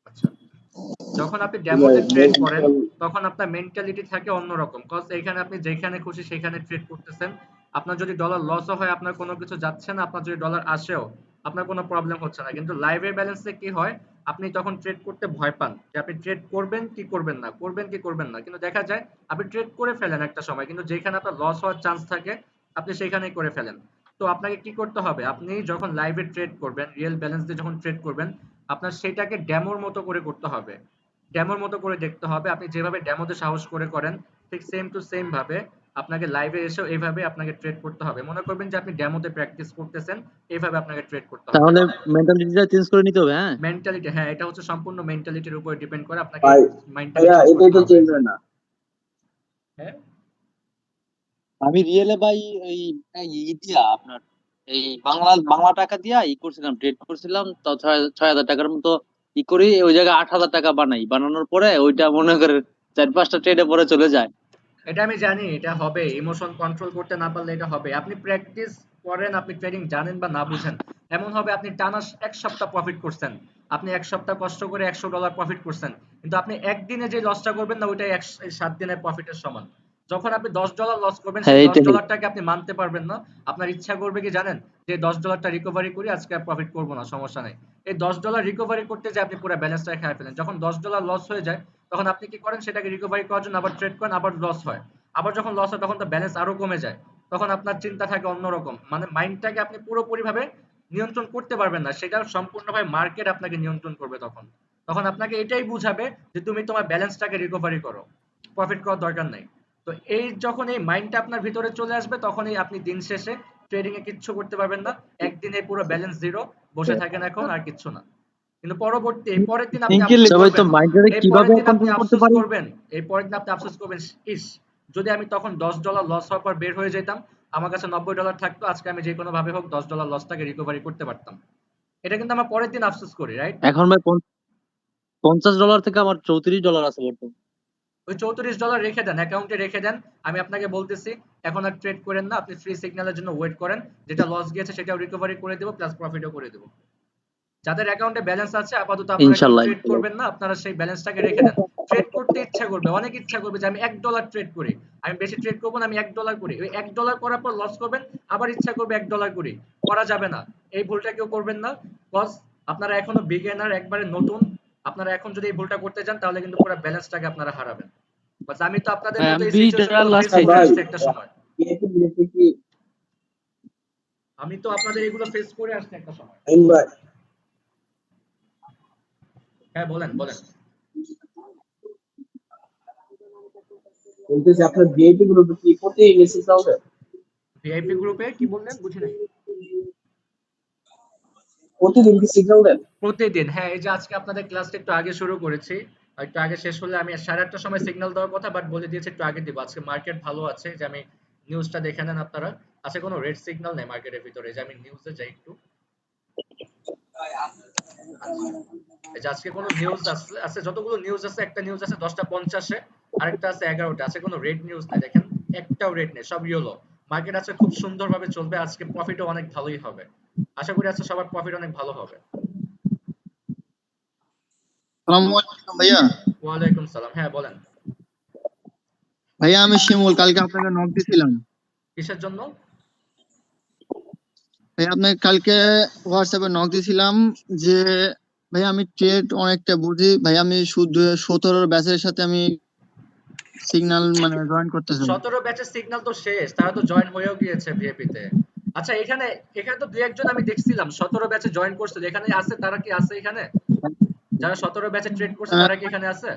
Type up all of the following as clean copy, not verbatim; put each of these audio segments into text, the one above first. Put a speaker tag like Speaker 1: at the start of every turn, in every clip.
Speaker 1: আচ্ছা, যখন আপনি
Speaker 2: ভাই
Speaker 1: ডেমোতে ট্রেড করেন
Speaker 2: মেন্টাল।
Speaker 1: তখন আপনার মেন্টালিটি থাকে অন্যরকম, কজ এখানে আপনি যেখানে খুশি সেখানে ট্রেড করতেছেন। আপনার যদি ডলার লসও হয় আপনার কোনো কিছু যাচ্ছে না, আপনার যদি ডলার আসেও আপনার কোনো প্রবলেম হচ্ছে না। কিন্তু লাইভের ব্যালেন্সে কি হয়, আপনি তখন ট্রেড করতে ভয় পান যে আপনি ট্রেড করবেন কি করবেন না, করবেন কি করবেন না। কিন্তু দেখা যায় আপনি ট্রেড করে ফেলেন একটা সময়, কিন্তু যেখানে আপনার লস হওয়ার চান্স থাকে আপনি সেখানেই করে ফেলেন। তো আপনাকে কি করতে হবে, আপনি যখন লাইভে ট্রেড করবেন, রিয়েল ব্যালেন্স দিয়ে যখন ট্রেড করবেন, আপনার সেটাকে ডেমোর মতো করে করতে হবে, ডেমোর মতো করে দেখতে হবে। আপনি যেভাবে ডেমোতে সাহস করে করেন ঠিক সেম টু সেম ভাবে আপনাকে লাইভে এসেও এইভাবে আপনাকে ট্রেড করতে হবে। মনে করবেন যে আপনি ডেমোতে প্র্যাকটিস করতেছেন, এইভাবে আপনাকে ট্রেড করতে হবে।
Speaker 3: তাহলে মেন্টালিটিটা চেঞ্জ করে নিতে হবে। হ্যাঁ,
Speaker 1: মেন্টালিটি, হ্যাঁ, এটা হচ্ছে সম্পূর্ণ মেন্টালিটির উপর ডিপেন্ড করে, আপনাকে
Speaker 2: ভাই
Speaker 1: মাইন্ডটাকে
Speaker 2: ভাইয়া
Speaker 1: চেঞ্জ
Speaker 2: এটাই
Speaker 1: করতে
Speaker 2: তো
Speaker 1: হবে।
Speaker 2: চেঞ্জ হয় না।
Speaker 1: হ্যাঁ,
Speaker 3: আমি রিয়েলে ভাই এই দিয়া আপনার এই বাংলা বাংলা টাকা দিয়া করছিলাম, ট্রেড করছিলাম, তো 6,000 টাকার মতো করি। ওই জায়গায় 8,000 টাকা বানানোর পরে ওইটা মনে করে 4-5টা ট্রেডে পরে চলে যায়।
Speaker 1: এটা আমি জানি, এটা হবে। ইমোশন কন্ট্রোল করতে না পারলে এটা হবে। আপনি প্র্যাকটিস করেন, আপনি ট্রেডিং জানেন বা না বুঝেন, এমন হবে আপনি টানা 1 সপ্তাহ প্রফিট করছেন, আপনি 1 সপ্তাহ কষ্ট করে $100 প্রফিট করছেন, কিন্তু আপনি একদিনে যে লসটা করবেন না ওইটাই 7 দিনের প্রফিটের সমান। যখন আপনি $10 লস করবেন
Speaker 3: হ্যাঁ
Speaker 1: সেই দশ
Speaker 3: এইটাই।
Speaker 1: ডলারটাকে আপনি মানতে পারবেন না। আপনার ইচ্ছা করবে কি জানেন, যে $10টা রিকভারি করি, আজকে আর প্রফিট করবো না, সমস্যা নেই। এই $10 রিকভারি করতে যে আপনি পুরো ব্যালেন্সটা খেয়ে ফেলেন। যখন $10 লস হয়ে যায় তখন আপনি কি করেন, সেটাকে রিকভারি করার জন্য আবার ট্রেড করেন, আবার লস হয়। আবার যখন লস হয় তখন তো ব্যালেন্স আরো কমে যায়। তখন আপনার চিন্তা থাকে অন্যরকম, মানে মাইন্ডটাকে আপনি পুরোপুরি ভাবে নিয়ন্ত্রণ করতে পারবেন না, সেটা সম্পূর্ণভাবে মার্কেট আপনাকে নিয়ন্ত্রণ করবে। তখন তখন আপনাকে এটাই বুঝাবে যে তুমি তোমার ব্যালেন্সটাকে রিকভারি করো, প্রফিট করার দরকার নাই। তো এই যখন এই মাইন্ডটা আপনার ভিতরে চলে আসবে তখনই আপনি দিন শেষে ট্রেডিং এ কিচ্ছু করতে পারবেন না। একদিনে পুরো ব্যালেন্স জিরো, বসে থাকেন এখন আর কিচ্ছু না। কিন্তু এই পরের দিন আপনি
Speaker 3: থিঙ্কিং
Speaker 1: আফসোস
Speaker 3: সবাই তো
Speaker 1: করবেন,
Speaker 3: মাইন্ডটাকে
Speaker 1: এই পরের
Speaker 3: কিভাবে
Speaker 1: দিন আপনি
Speaker 3: কন্ট্রোল করতে
Speaker 1: আফসোস
Speaker 3: পারি।
Speaker 1: করবেন, এই পরের দিন আপনি আফসোস করবেন, ইস, যদি আমি তখন $10 লস হওয়ার পর বের হয়ে যেতাম, আমার কাছে $90 থাকতো, আজকে আমি যে কোনো ভাবে হোক $10 লসটাকে রিকভারি করতে পারতাম। এটা কিন্তু আমার পরের দিন আফসোস করি, রাইট?
Speaker 3: এখন ভাই $50 থেকে আমার $34 আছে বর্তমানে।
Speaker 1: ওই $34 রেখে দেন, অ্যাকাউন্টে রেখে দেন। আমি আপনাকে বলতেছি এখন আর ট্রেড করেন না, আপনি ফ্রি সিগন্যালের জন্য ওয়েট করেন। যেটা লস গিয়েছে সেটাও রিকভারি করে দেবো, প্লাস প্রফিটও করে দেবো। যাদের অ্যাকাউন্টে ব্যালেন্স আছে আপাতত আপনারা কেউ
Speaker 3: ইনশাল্লাহ
Speaker 1: ট্রেড
Speaker 3: ইনশাল্লাহ।
Speaker 1: করবেন না, আপনারা সেই ব্যালেন্সটাকে রেখে দেন। ট্রেড করতে ইচ্ছা করবে, অনেক ইচ্ছা করবে যে আমি $1 ট্রেড করি, আমি বেশি ট্রেড করবো না, আমি $1 করি। ওই $1 করার পর লস করবেন, আবার ইচ্ছা করবে $1 করি, করা যাবে না। এই ভুলটা কেউ করবেন না, কজ আপনারা এখনো বিগিনার, একবারে নতুন। আপনারা এখন যদি এই ভুলটা করতে যান তাহলে কিন্তু পুরো ব্যালেন্সটাকে আপনারা হারাবেন। বাস আমি তো আপনাদের
Speaker 3: ভাই
Speaker 1: মতো
Speaker 3: আমি
Speaker 1: এই
Speaker 3: 20
Speaker 1: সিচুয়েশন
Speaker 3: টাকার
Speaker 1: গুলো
Speaker 3: লাস্ট
Speaker 1: ফেস
Speaker 2: আচ্ছা
Speaker 1: করে
Speaker 3: খাইছি।
Speaker 2: ভাই
Speaker 1: আসছি একটা সময়।
Speaker 2: ক্রিয়েটিভ গ্রুপে কি
Speaker 1: আমি তো আপনাদের এগুলো ফেস করে আসছি একটা সময়।
Speaker 2: ভাই
Speaker 1: হ্যাঁ, বলেন বলেন।
Speaker 2: বলতেছি আপনার ভিআইপি গ্রুপে কি প্রতি মেসেজ হবে?
Speaker 1: ভিআইপি গ্রুপে কি বললেন, বুঝি নাই।
Speaker 2: প্রতিদিন কি সিগন্যাল দেন?
Speaker 1: প্রতিদিন, হ্যাঁ, এই যে আজকে আপনাদের ক্লাসটা একটু আগে শুরু করেছি, আর একটু আগে শেষ হলে আমি 8:30টার সময় সিগন্যাল দেওয়ার কথা, বাট বলে দিয়েছি একটু আগে দিব। আজকে মার্কেট ভালো আছে, যে আমি নিউজটা দেখে নেন আপনারা। আজকে কোনো রেড সিগন্যাল নেই মার্কেটের ভিতরে, যে আমি নিউজে যাই একটু। এই যে আজকে কোনো নিউজ আছে, আছে যতগুলো নিউজ আছে, একটা নিউজ আছে 10:50-এ, আরেকটা আছে 11টা, আছে কোনো রেড নিউজ নাই দেখেন, একটাও রেড নেই, সব ইয়েলো। মার্কেট আছে খুব সুন্দরভাবে চলবে, আজকে প্রফিটও অনেক ভালোই হবে। আশা করি আজকে সবার প্রফিট অনেক ভালো হবে।
Speaker 4: আসসালামু আলাইকুম ভাইয়া।
Speaker 1: ওয়ালাইকুম সালাম, হ্যাঁ বলেন।
Speaker 4: ভাইয়া আমি শিমুল, কালকে আপনাকে নক দিছিলাম।
Speaker 1: কিসের জন্য?
Speaker 4: ভাইয়া আপনাকে কালকে হোয়াটসঅ্যাপে নক দিছিলাম যে ভাইয়া আমি ট্রেড অনেকটা বুঝি ভাইয়া, আমি শুধু 17 ব্যাচের সাথে আমি সিগন্যাল মানে জয়েন করতে চাই।
Speaker 1: 17 ব্যাচের সিগন্যাল তো শেষ, তারা তো জয়েন হয়েও গিয়েছে ভিএপি তে। আচ্ছা, এখানে এখানে তো দুই একজন আমি দেখছিলাম 17 ব্যাচে জয়েন করছিল, এখানে আছে, তারা কি আছে এখানে? যারা 17 ব্যাচে ট্রেড করছে
Speaker 4: আহ,
Speaker 1: তারা কি এখানে আছে?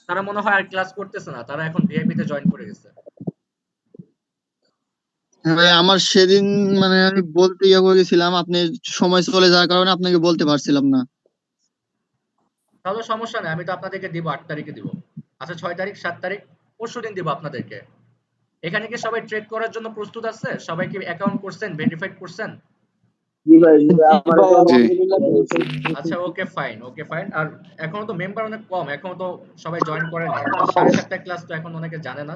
Speaker 1: তারা মনে হয় আর ক্লাস করতেছে না, তারা এখন ভিআইপি তে জয়েন করে গেছে।
Speaker 4: ভাইয়া আমার সেদিন মানে আমি বলতে ইয়ে করেছিলাম, আপনি সময় চলে যাওয়ার কারণে আপনাকে বলতে পারছিলাম না।
Speaker 1: তাহলে সমস্যা নেই, আমি তো আপনাদেরকে দিব, 8 তারিখে দিব। আচ্ছা, 6 তারিখ, 7 তারিখ, পরশুদিন দিব আপনাদেরকে। এখানে কি সবাই ট্রেড করার জন্য প্রস্তুত আছে? সবাই কি অ্যাকাউন্ট করছেন, ভেরিফাইড করছেন?
Speaker 2: জি ভাই
Speaker 3: জি
Speaker 2: আমার তো
Speaker 3: ভাই।
Speaker 5: জি।
Speaker 2: আলহামদুলিল্লাহ করেছে।
Speaker 1: আচ্ছা, ওকে ফাইন, ওকে ফাইন। আর এখনো তো মেম্বার অনেক কম, এখনো তো সবাই জয়েন করে নাই। 7:30 ক্লাস তো এখন অনেকে জানে না,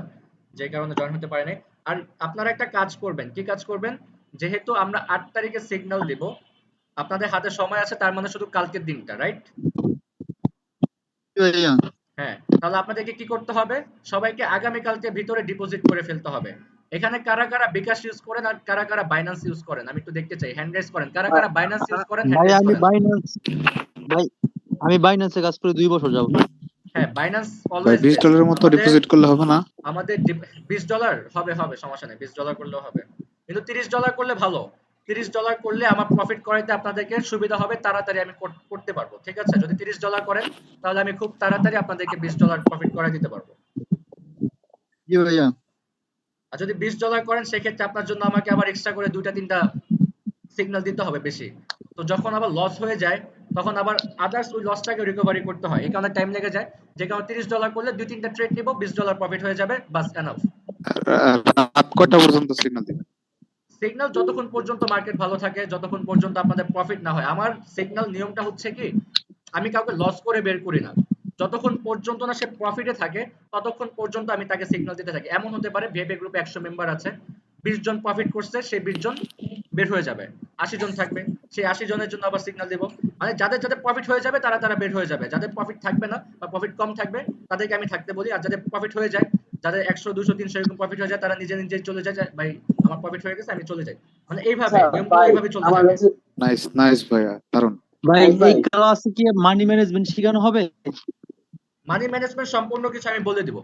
Speaker 1: যে কারণে জয়েন হতে পারে নাই। আর আপনারা একটা কাজ করবেন, কি কাজ করবেন, যেহেতু আমরা 8 তারিখে সিগন্যাল দিব, আপনাদের হাতে সময় আছে, তার মানে শুধু কালকের দিনটা, রাইট?
Speaker 4: জি ভাইয়া।
Speaker 1: হ্যাঁ, তাহলে আপনাদেরকে কি করতে হবে? সবাইকে আগামীকালকে ভিতরে ডিপোজিট করে ফেলতে হবে। এখানে কারা কারা বিকাশ ইউজ করেন আর কারা কারা বাইন্যান্স ইউজ করেন আমি একটু দেখতে চাই। হ্যান্ড রেজ করেন। কারা কারা বাইন্যান্স ইউজ করেন? হ্যান্ড
Speaker 3: ভাই
Speaker 1: রেজ
Speaker 3: আমি
Speaker 1: করেন।
Speaker 3: বাইন্যান্স ভাই আমি বাইন্যান্সে কাজ করে 2 বছর যাবত।
Speaker 1: হ্যাঁ, বাইন্যান্স
Speaker 5: ভাই
Speaker 1: অলওয়েজ বেস্ট।
Speaker 5: $20 মতো
Speaker 1: আমাদের
Speaker 5: ডিপোজিট করলে হবে না?
Speaker 1: আমাদের $20 হবে, হবে, সমস্যা নেই। $20 করলেও হবে। কিন্তু $30 করলে ভালো। $30 করলে আমার প্রফিট করাইতে আপনাদেরকে সুবিধা হবে, তাড়াতাড়ি আমি করতে পারবো। ঠিক আছে? যদি $30 করেন তাহলে আমি খুব তাড়াতাড়ি আপনাদেরকে $20 প্রফিট করাই দিতে পারবো।
Speaker 4: জি ভাইয়া।
Speaker 1: আর যদি $20 করেন সেক্ষেত্রে আপনার জন্য আমাকে আবার এক্সট্রা করে 2টা 3টা সিগন্যাল দিতে হবে বেশি। তো যখন আবার লস হয়ে যায় তখন আবার আদার্স ওই লসটাকে রিকভারি করতে হয়। এই কারণে টাইম লেগে যায়। যে কারণে $30 করলে 2-3টা ট্রেড নিব, $20 প্রফিট হয়ে যাবে, বাস এনাফ।
Speaker 5: রাত কয়টা পর্যন্ত সিগন্যাল দিবেন?
Speaker 1: সিগন্যাল যতক্ষণ পর্যন্ত মার্কেট ভালো থাকে, যতক্ষণ পর্যন্ত আপনাদের প্রফিট না হয়। আমার সিগন্যাল নিয়মটা হচ্ছে কি, আমি কাউকে লস করে বের করি না। যতক্ষণ পর্যন্ত না সে প্রফিটে থাকে ততক্ষণ পর্যন্ত আমি তাকে সিগন্যাল দিতে থাকি। এমন হতে পারে ভিএপি গ্রুপে 100 মেম্বার আছে, 20 জন প্রফিট করছে, সেই 20 জন বের হয়ে যাবে। 80 জন থাকবে, সেই 80 জনের জন্য আবার সিগন্যাল দেব। মানে যাদের যাদের প্রফিট হয়ে যাবে তারা তারা বের হয়ে যাবে। যাদের প্রফিট থাকবে না বা প্রফিট কম থাকবে তাদেরকে আমি থাকতে বলি। আর যাদের প্রফিট হয়ে যায়, যাদের 100 200 300 এরকম প্রফিট হয়ে যায়, তারা নিজে নিজে চলে যায় যে ভাই আমার প্রফিট হয়ে গেছে, আমি চলে যাই। মানে এইভাবে
Speaker 2: আচ্ছা
Speaker 1: নিয়মগুলো
Speaker 2: ভাই,
Speaker 1: এইভাবে চলতে
Speaker 2: আমার
Speaker 1: থাকে।
Speaker 2: কাছে
Speaker 5: নাইস নাইস ভাইয়া, দারুন।
Speaker 3: ভাই
Speaker 2: ভাই
Speaker 3: এই
Speaker 2: ভাই
Speaker 3: ক্লাসে কি মানি ম্যানেজমেন্ট শেখানো হবে?
Speaker 1: মানি ম্যানেজমেন্ট সম্পূর্ণ কিছু আমি বলে দিব।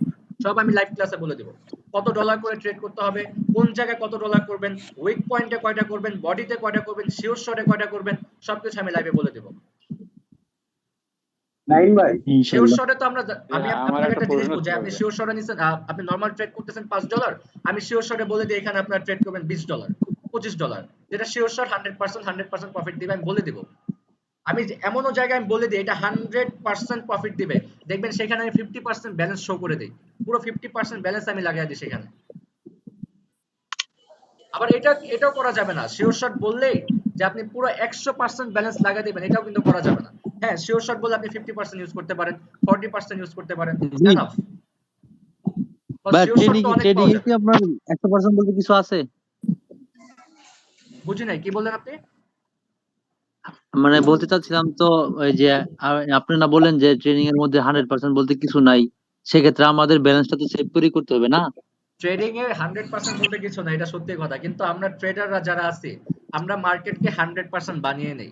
Speaker 1: সব আমি লাইভ ক্লাসে বলে দিব। কত ডলার করে ট্রেড করতে হবে, কোন জায়গায় কত ডলার করবেন, উইক পয়েন্টে কয়টা করবেন, বডিতে কয়টা করবেন, শিওর শটে কয়টা করবেন, সবকিছু আমি লাইভে বলে দিব।
Speaker 2: নাইন ভাই,
Speaker 1: শিওর
Speaker 3: ইনশাআল্লাহ।
Speaker 1: শটে তো আমরা আমি
Speaker 6: আমার
Speaker 1: আপনাকে
Speaker 6: একটা
Speaker 1: একটা জিনিস
Speaker 6: প্রশ্ন
Speaker 1: বুঝাই।
Speaker 6: ছিল
Speaker 1: আপনি
Speaker 6: ভাই।
Speaker 1: শিওর শটে নিছেন, আপনি নরমাল ট্রেড করতেছেন $5, আমি শিওর শটে বলে দিই এখানে আপনার ট্রেড করবেন $20, $25, যেটা শিওর শট 100% প্রফিট দিবে আমি বলে দিব। আমি এমনও জায়গায় আমি বলে দিই এটা 100% প্রফিট দিবে, দেখবেন সেখানে আমি 50% ব্যালেন্স শো করে দিই। পুরো 50% ব্যালেন্স আমি লাগাই দিই সেখানে। আবার এটাও করা যাবে না শিওর শট বললেই যে আপনি পুরো 100% ব্যালেন্স লাগাই দিবেন, এটাও কিন্তু করা যাবে না। হ্যাঁ, শিওর শট বলে আপনি 50% ইউজ করতে পারেন, 40% ইউজ করতে পারেন,
Speaker 3: জি
Speaker 1: এনাফ।
Speaker 3: ভাই
Speaker 1: শিওর শট
Speaker 3: ট্রেডিং
Speaker 1: তো অনেক
Speaker 3: ট্রেডিং
Speaker 1: পাওয়া
Speaker 3: এ
Speaker 1: যাবে।
Speaker 3: কি আপনার 100% বলতে কিছু আছে?
Speaker 1: বুঝি নাই, কি বললেন আপনি?
Speaker 3: মানে বলতে চাচ্ছিলাম তো ওই যে আপনি না বললেন যে ট্রেনিং এর মধ্যে 100% বলতে কিছু নাই, সেক্ষেত্রে আমাদের ব্যালেন্সটা তো সেভ করে করতে হবে না?
Speaker 1: ট্রেডিং এ 100% বলতে কিছু না, এটা সত্যি কথা। কিন্তু আমরা ট্রেডাররা যারা আছি, আমরা মার্কেটকে 100% বানিয়ে নেই।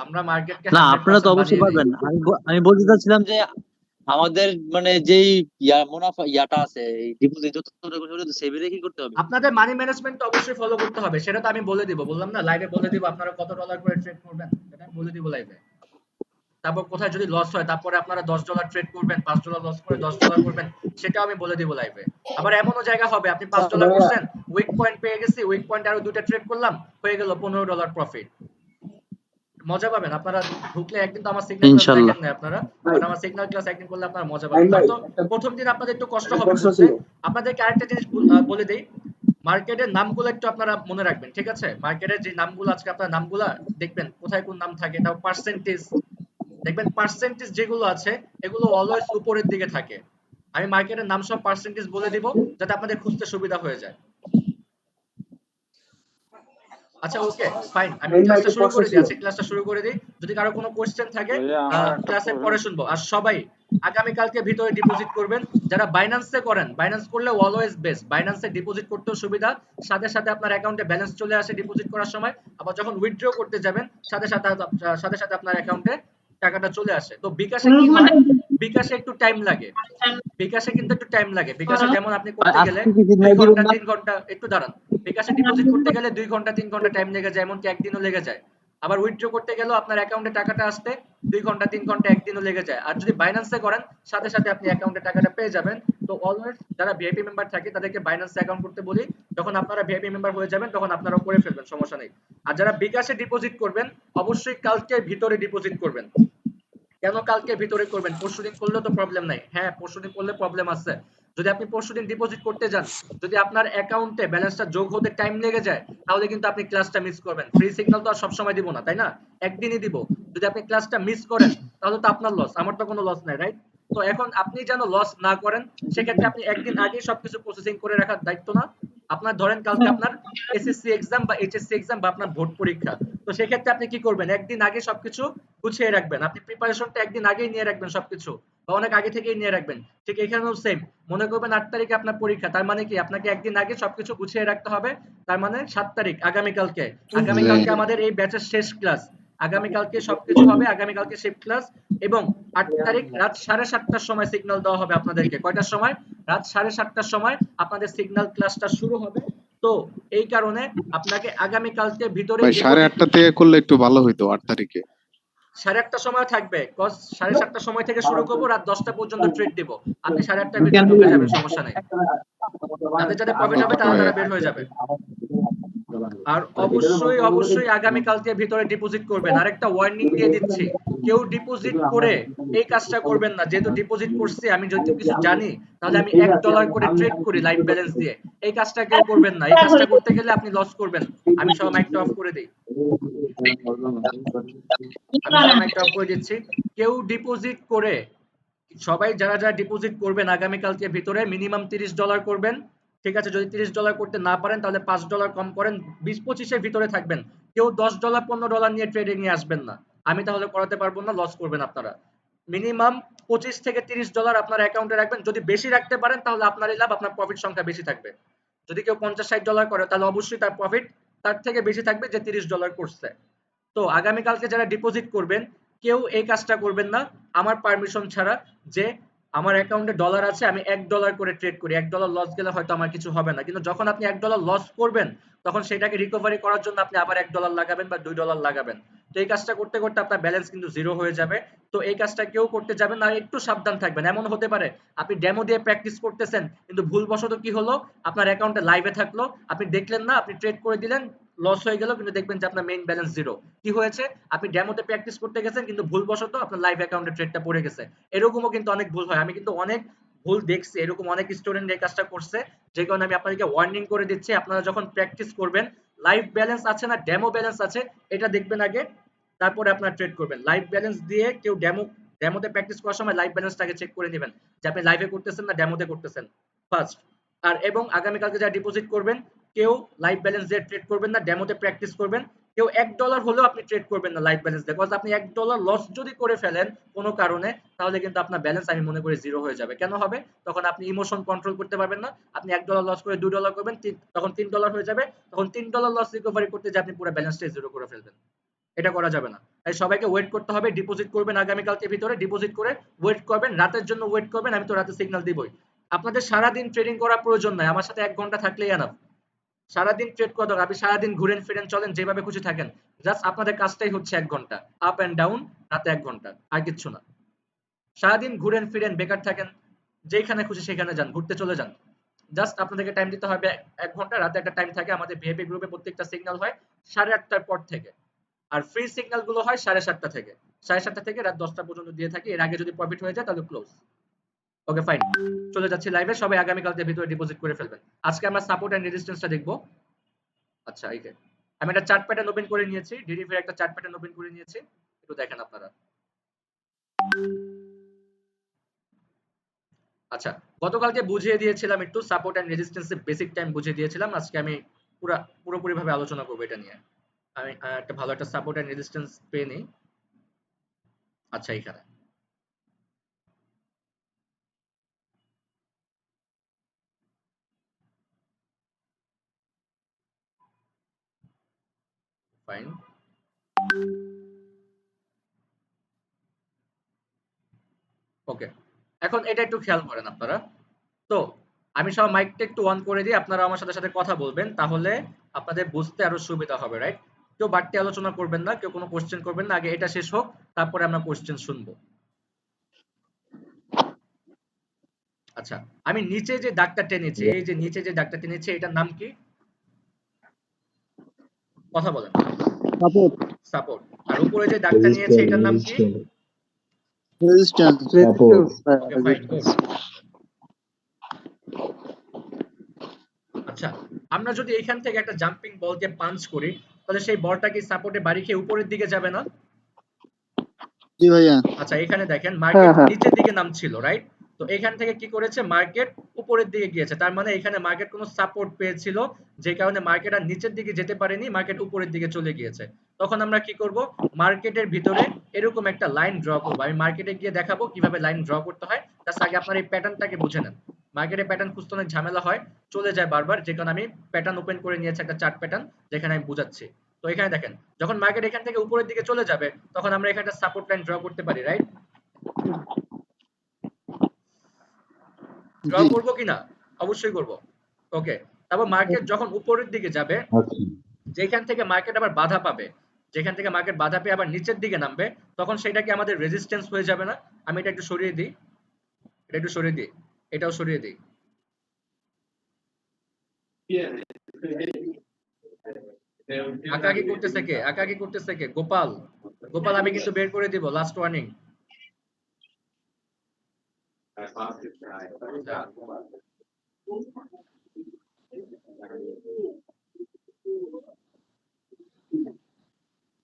Speaker 1: আমরা মার্কেটকে
Speaker 3: না আপনারা তো
Speaker 1: 100%
Speaker 3: অবশ্যই
Speaker 1: বানিয়ে নেই।
Speaker 3: পারবেন। আমি বলতে চাচ্ছিলাম যে আমাদের মানে যেই মুনাফা ইয়াটা আছে, এই ডিপোজিট যত সেভ রেখে করতে হবে।
Speaker 1: আপনাদের মানি ম্যানেজমেন্ট অবশ্যই ফলো করতে হবে, সেটা তো আমি বলে দিব। বললাম না লাইভে বলে দিব আপনারা কত ডলার করে ট্রেড করবেন, সেটা আমি বলে দিব লাইভে। তারপর কোথায় যদি লস হয় তারপরে আপনারা $10 ট্রেড করবেন, $5 লস করে $10 করবেন, সেটাও আমি বলে দিব লাইভে। আবার এমনও জায়গা হবে আপনি $5
Speaker 2: ভাইয়া
Speaker 1: করছেন, উইক পয়েন্ট পেয়ে গেছি, উইক পয়েন্ট আরো 2টা ট্রেড করলাম, হয়ে গেল $15 প্রফিট। মজা পাবেন আপনারা। ঢুকলে একদিন তো আমার সিগন্যাল ক্লাস
Speaker 3: ইনশাল্লাহ।
Speaker 1: দেখেন না আপনারা,
Speaker 2: ভাই,
Speaker 1: বাট আমার সিগন্যাল ক্লাস একদিন করলে আপনারা মজা
Speaker 2: নাইন
Speaker 1: পাবেন।
Speaker 2: ভাই
Speaker 1: হয়তো
Speaker 2: একটা
Speaker 1: প্রথম দিন আপনাদের একটু কষ্ট
Speaker 2: একটা
Speaker 1: হবে
Speaker 2: প্রশ্ন
Speaker 1: বুঝতে।
Speaker 2: ছিল।
Speaker 1: আপনাদেরকে আরেকটা জিনিস বলে দেই, মার্কেটের নামগুলো একটু আপনারা মনে রাখবেন, ঠিক আছে? মার্কেটের যে নামগুলো আজকে আপনারা নামগুলা দেখবেন কোথায় কোন নাম থাকে, তাও পার্সেন্টেজ দেখবেন। পার্সেন্টেজ যেগুলো আছে এগুলো অলওয়েজ উপরের দিকে থাকে। আমি মার্কেটের নাম সব পার্সেন্টেজ বলে দিব যাতে আপনাদের খুঁজতে সুবিধা হয়ে যায়। আচ্ছা, ওকে, ফাইন। আমি
Speaker 2: নাইন ভাই
Speaker 1: ক্লাসটা
Speaker 2: একটা
Speaker 1: শুরু
Speaker 2: প্রশ্ন
Speaker 1: করে দিই।
Speaker 2: ছিল।
Speaker 1: আজকে ক্লাসটা শুরু করে দিই। যদি কারো কোনো কোশ্চেন থাকে
Speaker 6: ভাইয়া আমার একটা
Speaker 1: ক্লাসের
Speaker 6: প্রশ্ন
Speaker 1: পরে শুনবো। আর সবাই আগামী কালকে ভিতরে ডিপোজিট করবেন। যারা বাইন্যান্সে করেন, বাইন্যান্স করলে অলওয়েজ বেস্ট। বাইন্যান্সে ডিপোজিট করতেও সুবিধা, সাথে সাথে আপনার অ্যাকাউন্টে ব্যালেন্স চলে আসে ডিপোজিট করার সময়। আবার যখন উইথড্র করতে যাবেন সাথে সাথে আপনার অ্যাকাউন্টে টাকাটা চলে আসে। তো বিকাশে কি হয়, বিকাশে একটু টাইম লাগে। বিকাশে কিন্তু একটু টাইম লাগে। বিকাশে যেমন আপনি করতে গেলে
Speaker 3: আজকে কি
Speaker 1: 2
Speaker 3: সিগন্যাল দিবেন
Speaker 1: ঘন্টা
Speaker 3: না?
Speaker 1: 3 ঘন্টা, একটু দাঁড়ান। বিকাশে ডিপোজিট করতে গেলে 2 ঘন্টা 3 ঘন্টা টাইম লেগে যায়, এমনকি একদিনও লেগে যায়। আবার উইথড্র করতে গেলেও আপনার অ্যাকাউন্টে টাকাটা আসতে 2 ঘন্টা 3 ঘন্টা একদিনও লেগে যায়। আর যদি বাইন্যান্সে করেন সাথে সাথে আপনি অ্যাকাউন্টে টাকাটা পেয়ে যাবেন। তো অলওয়েজ যারা ভিআইপি মেম্বার থাকে তাদেরকে বাইন্যান্সে অ্যাকাউন্ট করতে বলি। যখন আপনারা ভিআইপি মেম্বার হয়ে যাবেন তখন আপনারাও করে ফেলবেন, সমস্যা নেই। আর যারা বিকাশে ডিপোজিট করবেন অবশ্যই কালকে ভিতরে ডিপোজিট করবেন। কেন কালকে ভিতরে করবেন? পরশুদিন করলেও তো প্রবলেম নাই। হ্যাঁ, পরশুদিন করলে প্রবলেম আছে। যদি আপনি পরশুদিন ডিপোজিট করতে যান, যদি আপনার অ্যাকাউন্টে ব্যালেন্সটা যোগ হতে টাইম লেগে যায়, তাহলে কিন্তু আপনি ক্লাসটা মিস করবেন। ফ্রি সিগন্যাল তো আর সবসময় দিব না, তাই না? একদিনই দিব। যদি আপনি ক্লাসটা মিস করেন তাহলে তো আপনার লস, আমার তো কোনো লস নাই, রাইট? তো এখন আপনি যেন লস না করেন সেক্ষেত্রে আপনি একদিন আগেই সবকিছু প্রসেসিং করে রাখার দায়িত্ব না আপনার ধরেন কালকে আপনার এসএসসি এক্সাম বা এইচএসসি এক্সাম বা আপনার বোর্ড পরীক্ষা, তো সেক্ষেত্রে আপনি কি করবেন, একদিন আগে সবকিছু গুছিয়ে রাখবেন, আপনি প্রিপারেশনটা একদিন আগেই নিয়ে রাখবেন সবকিছু, বা অনেক আগে থেকেই নিয়ে রাখবেন। ঠিক এখানেও সেম, মনে করবেন 8 তারিখে আপনার পরীক্ষা, তার মানে কি আপনাকে একদিন আগে সবকিছু গুছিয়ে রাখতে হবে। তার মানে 7 তারিখ আগামীকালকে আমাদের এই ব্যাচের শেষ ক্লাস, আগামীকালকে সবকিছু হবে, আগামীকালকে শিফট ক্লাস, এবং 8 তারিখ রাত 7:30টার সময় সিগন্যাল দেওয়া হবে আপনাদেরকে। কয়টার সময়? রাত 7:30টার সময় আপনাদের সিগন্যাল ক্লাসটা শুরু হবে। তো এই কারণে আপনাকে আগামীকালকে ভিতরে
Speaker 5: ভাই 8:30 থেকে করলে একটু ভালো হইতো 8 তারিখে।
Speaker 1: 8:30টার সময় থাকবে, কজ 7:30টার সময় থেকে শুরু করবো, রাত 10টা পর্যন্ত ট্রেড দিব। আপনি 8:30টার ভিতরে ঢুকে যাবেন, সমস্যা নেই। যাদের যাদের প্রফিট হবে তারা তারা বের হয়ে যাবে। আর অবশ্যই আগামীকালকে ভিতরে ডিপোজিট করবেন। আরেকটা ওয়ার্নিং দিয়ে দিচ্ছি, কেউ ডিপোজিট করে এই কাজটা করবেন না। যেহেতু ডিপোজিট করছি, আমি যদি কিছু জানি তাহলে আমি $1 করে ট্রেড করি লাইভ ব্যালেন্স দিয়ে, এই কাজটা কেউ করবেন না। এই কাজটা করতে গেলে আপনি লস করবেন। আমি সব মাইকটা অফ করে দিই, দিচ্ছি। কেউ ডিপোজিট করে, সবাই যারা যারা ডিপোজিট করবেন আগামীকালকে ভিতরে মিনিমাম $30 করবেন। ঠিক আছে, যদি $30 করতে না পারেন তাহলে $5 কম করেন, 20-25 এর ভিতরে থাকবেন। কেউ $10 $15 নিয়ে ট্রেডিং এ আসবেন না, আমি তাহলে করাতে পারবো না, লস করবেন আপনারা। মিনিমাম $25 থেকে $30 আপনার অ্যাকাউন্টে রাখবেন। যদি বেশি রাখতে পারেন তাহলে আপনারই লাভ, আপনার প্রফিট সংখ্যা বেশি থাকবে। যদি কেউ $50-60 করে তাহলে অবশ্যই তার প্রফিট তার থেকে বেশি থাকবে যে $30 করছে। তো আগামীকালকে যারা ডিপোজিট করবেন কেউ এই কাজটা করবেন না আমার পারমিশন ছাড়া, যে আমার অ্যাকাউন্টে ডলার আছে আমি $1 করে ট্রেড করি, $1 লস গেলে হয়তো আমার কিছু হবে না, কিন্তু যখন আপনি $1 লস করবেন তখন সেটাকে রিকভারি করার জন্য আপনি আবার $1 লাগাবেন বা $2 লাগাবেন। তো এই কাজটা করতে করতে আপনার ব্যালেন্স কিন্তু জিরো হয়ে যাবে। তো এই কাজটা কেউ করতে যাবেন না, একটু সাবধান থাকবেন। এমন হতে পারে আপনি ডেমো দিয়ে প্র্যাকটিস করতেছেন, কিন্তু ভুলবশত কি হলো, আপনার অ্যাকাউন্টে লাইভে থাকলো, আপনি দেখলেন না, আপনি ট্রেড করে দিলেন, লস হয়ে গেল, কিন্তু দেখবেন যে আপনার মেইন ব্যালেন্স জিরো। কি হয়েছে, আপনি ডেমোতে প্র্যাকটিস করতে গেছেন কিন্তু ভুলবশত আপনার লাইভ অ্যাকাউন্টে ট্রেডটা পড়ে গেছে। এরকমও কিন্তু অনেক ভুল হয়, আমি কিন্তু অনেক ভুল দেখছি, এরকম অনেক স্টুডেন্ট এই কাজটা করছে। যে কারণে আমি আপনাদেরকে ওয়ার্নিং করে দিচ্ছি, আপনারা যখন প্র্যাকটিস করবেন লাইভ ব্যালেন্স আছে না ডেমো ব্যালেন্স আছে এটা দেখবেন আগে, তারপরে আপনারা ট্রেড করবেন। লাইভ ব্যালেন্স দিয়ে কেউ ডেমোতে প্র্যাকটিস করার সময় লাইভ ব্যালেন্সটাকে চেক করে নেবেন যে আপনি লাইভে করতেছেন না ডেমোতে করতেছেন ফার্স্ট। আর এবং আগামীকালকে যারা ডিপোজিট করবেন কেউ লাইভ ব্যালেন্স দিয়ে ট্রেড করবেন না, ডেমোতে প্র্যাকটিস করবেন। কেউ $1 হলেও আপনি ট্রেড করবেন না লাইভ ব্যালেন্স দিয়ে, বিকজ আপনি $1 লস যদি করে ফেলেন কোনো কারণে তাহলে কিন্তু আপনার ব্যালেন্স আমি মনে করি জিরো হয়ে যাবে। কেন হবে, তখন আপনি ইমোশন কন্ট্রোল করতে পারবেন না। আপনি $1 লস করে $2 করবেন, তখন $3 হয়ে যাবে, তখন $3 লস রিকভারি করতে যে আপনি পুরো ব্যালেন্সটাই জিরো করে ফেলবেন। এটা করা যাবে না। তাই সবাইকে ওয়েট করতে হবে, ডিপোজিট করবেন আগামীকালকে ভিতরে, ডিপোজিট করে ওয়েট করবেন, রাতের জন্য ওয়েট করবেন, আমি তো রাতে সিগন্যাল দিবই। আপনাদের সারাদিন ট্রেডিং করার প্রয়োজন নাই, আমার সাথে 1 ঘন্টা থাকলেই এনাফ। সারাদিন ট্রেড করা দরকার, আপনি সারাদিন ঘুরেন ফিরেন চলেন যেভাবে খুশি থাকেন, জাস্ট আপনাদের কাজটাই হচ্ছে 1 ঘন্টা আপ এন্ড ডাউন, রাতে 1 ঘন্টা, আর কিচ্ছু না। সারাদিন ঘুরেন ফিরেন বেকার থাকেন, যেখানে খুশি সেখানে যান, ঘুরতে চলে যান, জাস্ট আপনাদেরকে টাইম দিতে হবে 1 ঘন্টা। রাতে একটা টাইম থাকে আমাদের ভিআইপি গ্রুপে, প্রত্যেকটা সিগন্যাল হয় 8:30টার পর থেকে, আর ফ্রি সিগন্যাল গুলো হয় 7:30টা থেকে, 7:30টা থেকে রাত 10টা পর্যন্ত দিয়ে থাকি। এর আগে যদি প্রফিট হয়ে যায় তাহলে ক্লোজ। ওকে ফাইন, চলে যাচ্ছি লাইভে, সবাই আগামীকালকে ভিতরে ডিপোজিট করে ফেলবেন। আজকে আমরা সাপোর্ট এন্ড রেজিস্ট্যান্সটা দেখবো। আচ্ছা এই যে আমি একটা চার্ট প্যাটার্ন ওপেন করে নিয়েছি, ডিডিএফ এর একটা চার্ট প্যাটার্ন ওপেন করে নিয়েছি, একটু দেখেন আপনারা। আচ্ছা, গতকালকে বুঝিয়ে দিয়েছিলাম একটু সাপোর্ট এন্ড রেজিস্ট্যান্সের বেসিক টাইম বুঝিয়ে দিয়েছিলাম, আজকে আমি পুরোপুরি ভাবে আলোচনা করব এটা নিয়ে। আমি একটা ভালো একটা সাপোর্ট এন্ড রেজিস্ট্যান্স পেয়ে নিই। আচ্ছা এখানে ফাইন, ওকে। এখন এটা একটু খেয়াল করেন আপনারা। তো আমি সব মাইকটা একটু অন করে দিই, আপনারা আমার সাথে সাথে কথা বলবেন, তাহলে আপনাদের বুঝতে আরো সুবিধা হবে, রাইট? কেউ বাড়তি আলোচনা করবেন না, কেউ কোনো কোশ্চেন করবেন না, আগে এটা শেষ হোক তারপরে আমরা কোশ্চেন শুনবো। আচ্ছা, আমি নিচে যে দাগটা টেনেছি, এই যে নিচে যে দাগটা টেনেছি এটার নাম কি? কথা বলেন।
Speaker 4: Support,
Speaker 1: support. আর উপরে যে দাগটা নিয়েছে এটার নাম কি?
Speaker 4: Resistance,
Speaker 1: okay fine, good. আচ্ছা, আমরা যদি এখান থেকে একটা জাম্পিং বলকে পাঞ্চ করি তাহলে সেই বলটা কি সাপোর্টে বাড়ি খেয়ে উপরের দিকে যাবে না?
Speaker 4: জি ভাইয়া।
Speaker 1: আচ্ছা এখানে দেখেন মার্কেট নিচের দিকে নামছিল, রাইট? তো এখান থেকে কি করেছে, মার্কেট উপরের দিকে গিয়েছে, তার মানে এখানে মার্কেট কোনো সাপোর্ট পেয়েছিল, যে কারণে মার্কেট আর নিচের দিকে যেতে পারেনি, মার্কেট উপরের দিকে চলে গিয়েছে। তখন আমরা কি করব, মার্কেটের ভিতরে এরকম একটা লাইন ড্র করব। আমি মার্কেটে গিয়ে দেখাবো কিভাবে লাইন ড্র করতে হয়, তার আগে আপনার এই প্যাটার্নটাকে বুঝে নেন। মার্কেটে প্যাটার্ন খুঁজতে অনেক ঝামেলা হয়, চলে যায় বারবার, যে কারণে আমি প্যাটার্ন ওপেন করে নিয়েছি, একটা চার্ট প্যাটার্ন, যেখানে আমি বুঝাচ্ছি। তো এখানে দেখেন, যখন মার্কেট এখান থেকে উপরের দিকে চলে যাবে, তখন আমরা এখানে একটা সাপোর্ট লাইন ড্র করতে পারি, রাইট? ড্র
Speaker 4: জি
Speaker 1: করব কিনা? অবশ্যই করব। ওকে, তারপর মার্কেট যখন উপরের দিকে যাবে, যেখান থেকে মার্কেট আবার বাধা পাবে, যেখান থেকে মার্কেট বাধা পেয়ে আবার নিচের দিকে নামবে, তখন সেটা কি আমাদের রেজিস্ট্যান্স হয়ে যাবে না? আমি এটা একটু সরিয়ে দিই, এটা একটু সরিয়ে দিই, এটাও সরিয়ে দিই। আঁকাআঁকি করতেছে কে? আঁকাআঁকি করতেছে কে? গোপাল, গোপাল আমি কিন্তু বের করে দিব, লাস্ট ওয়ার্নিং।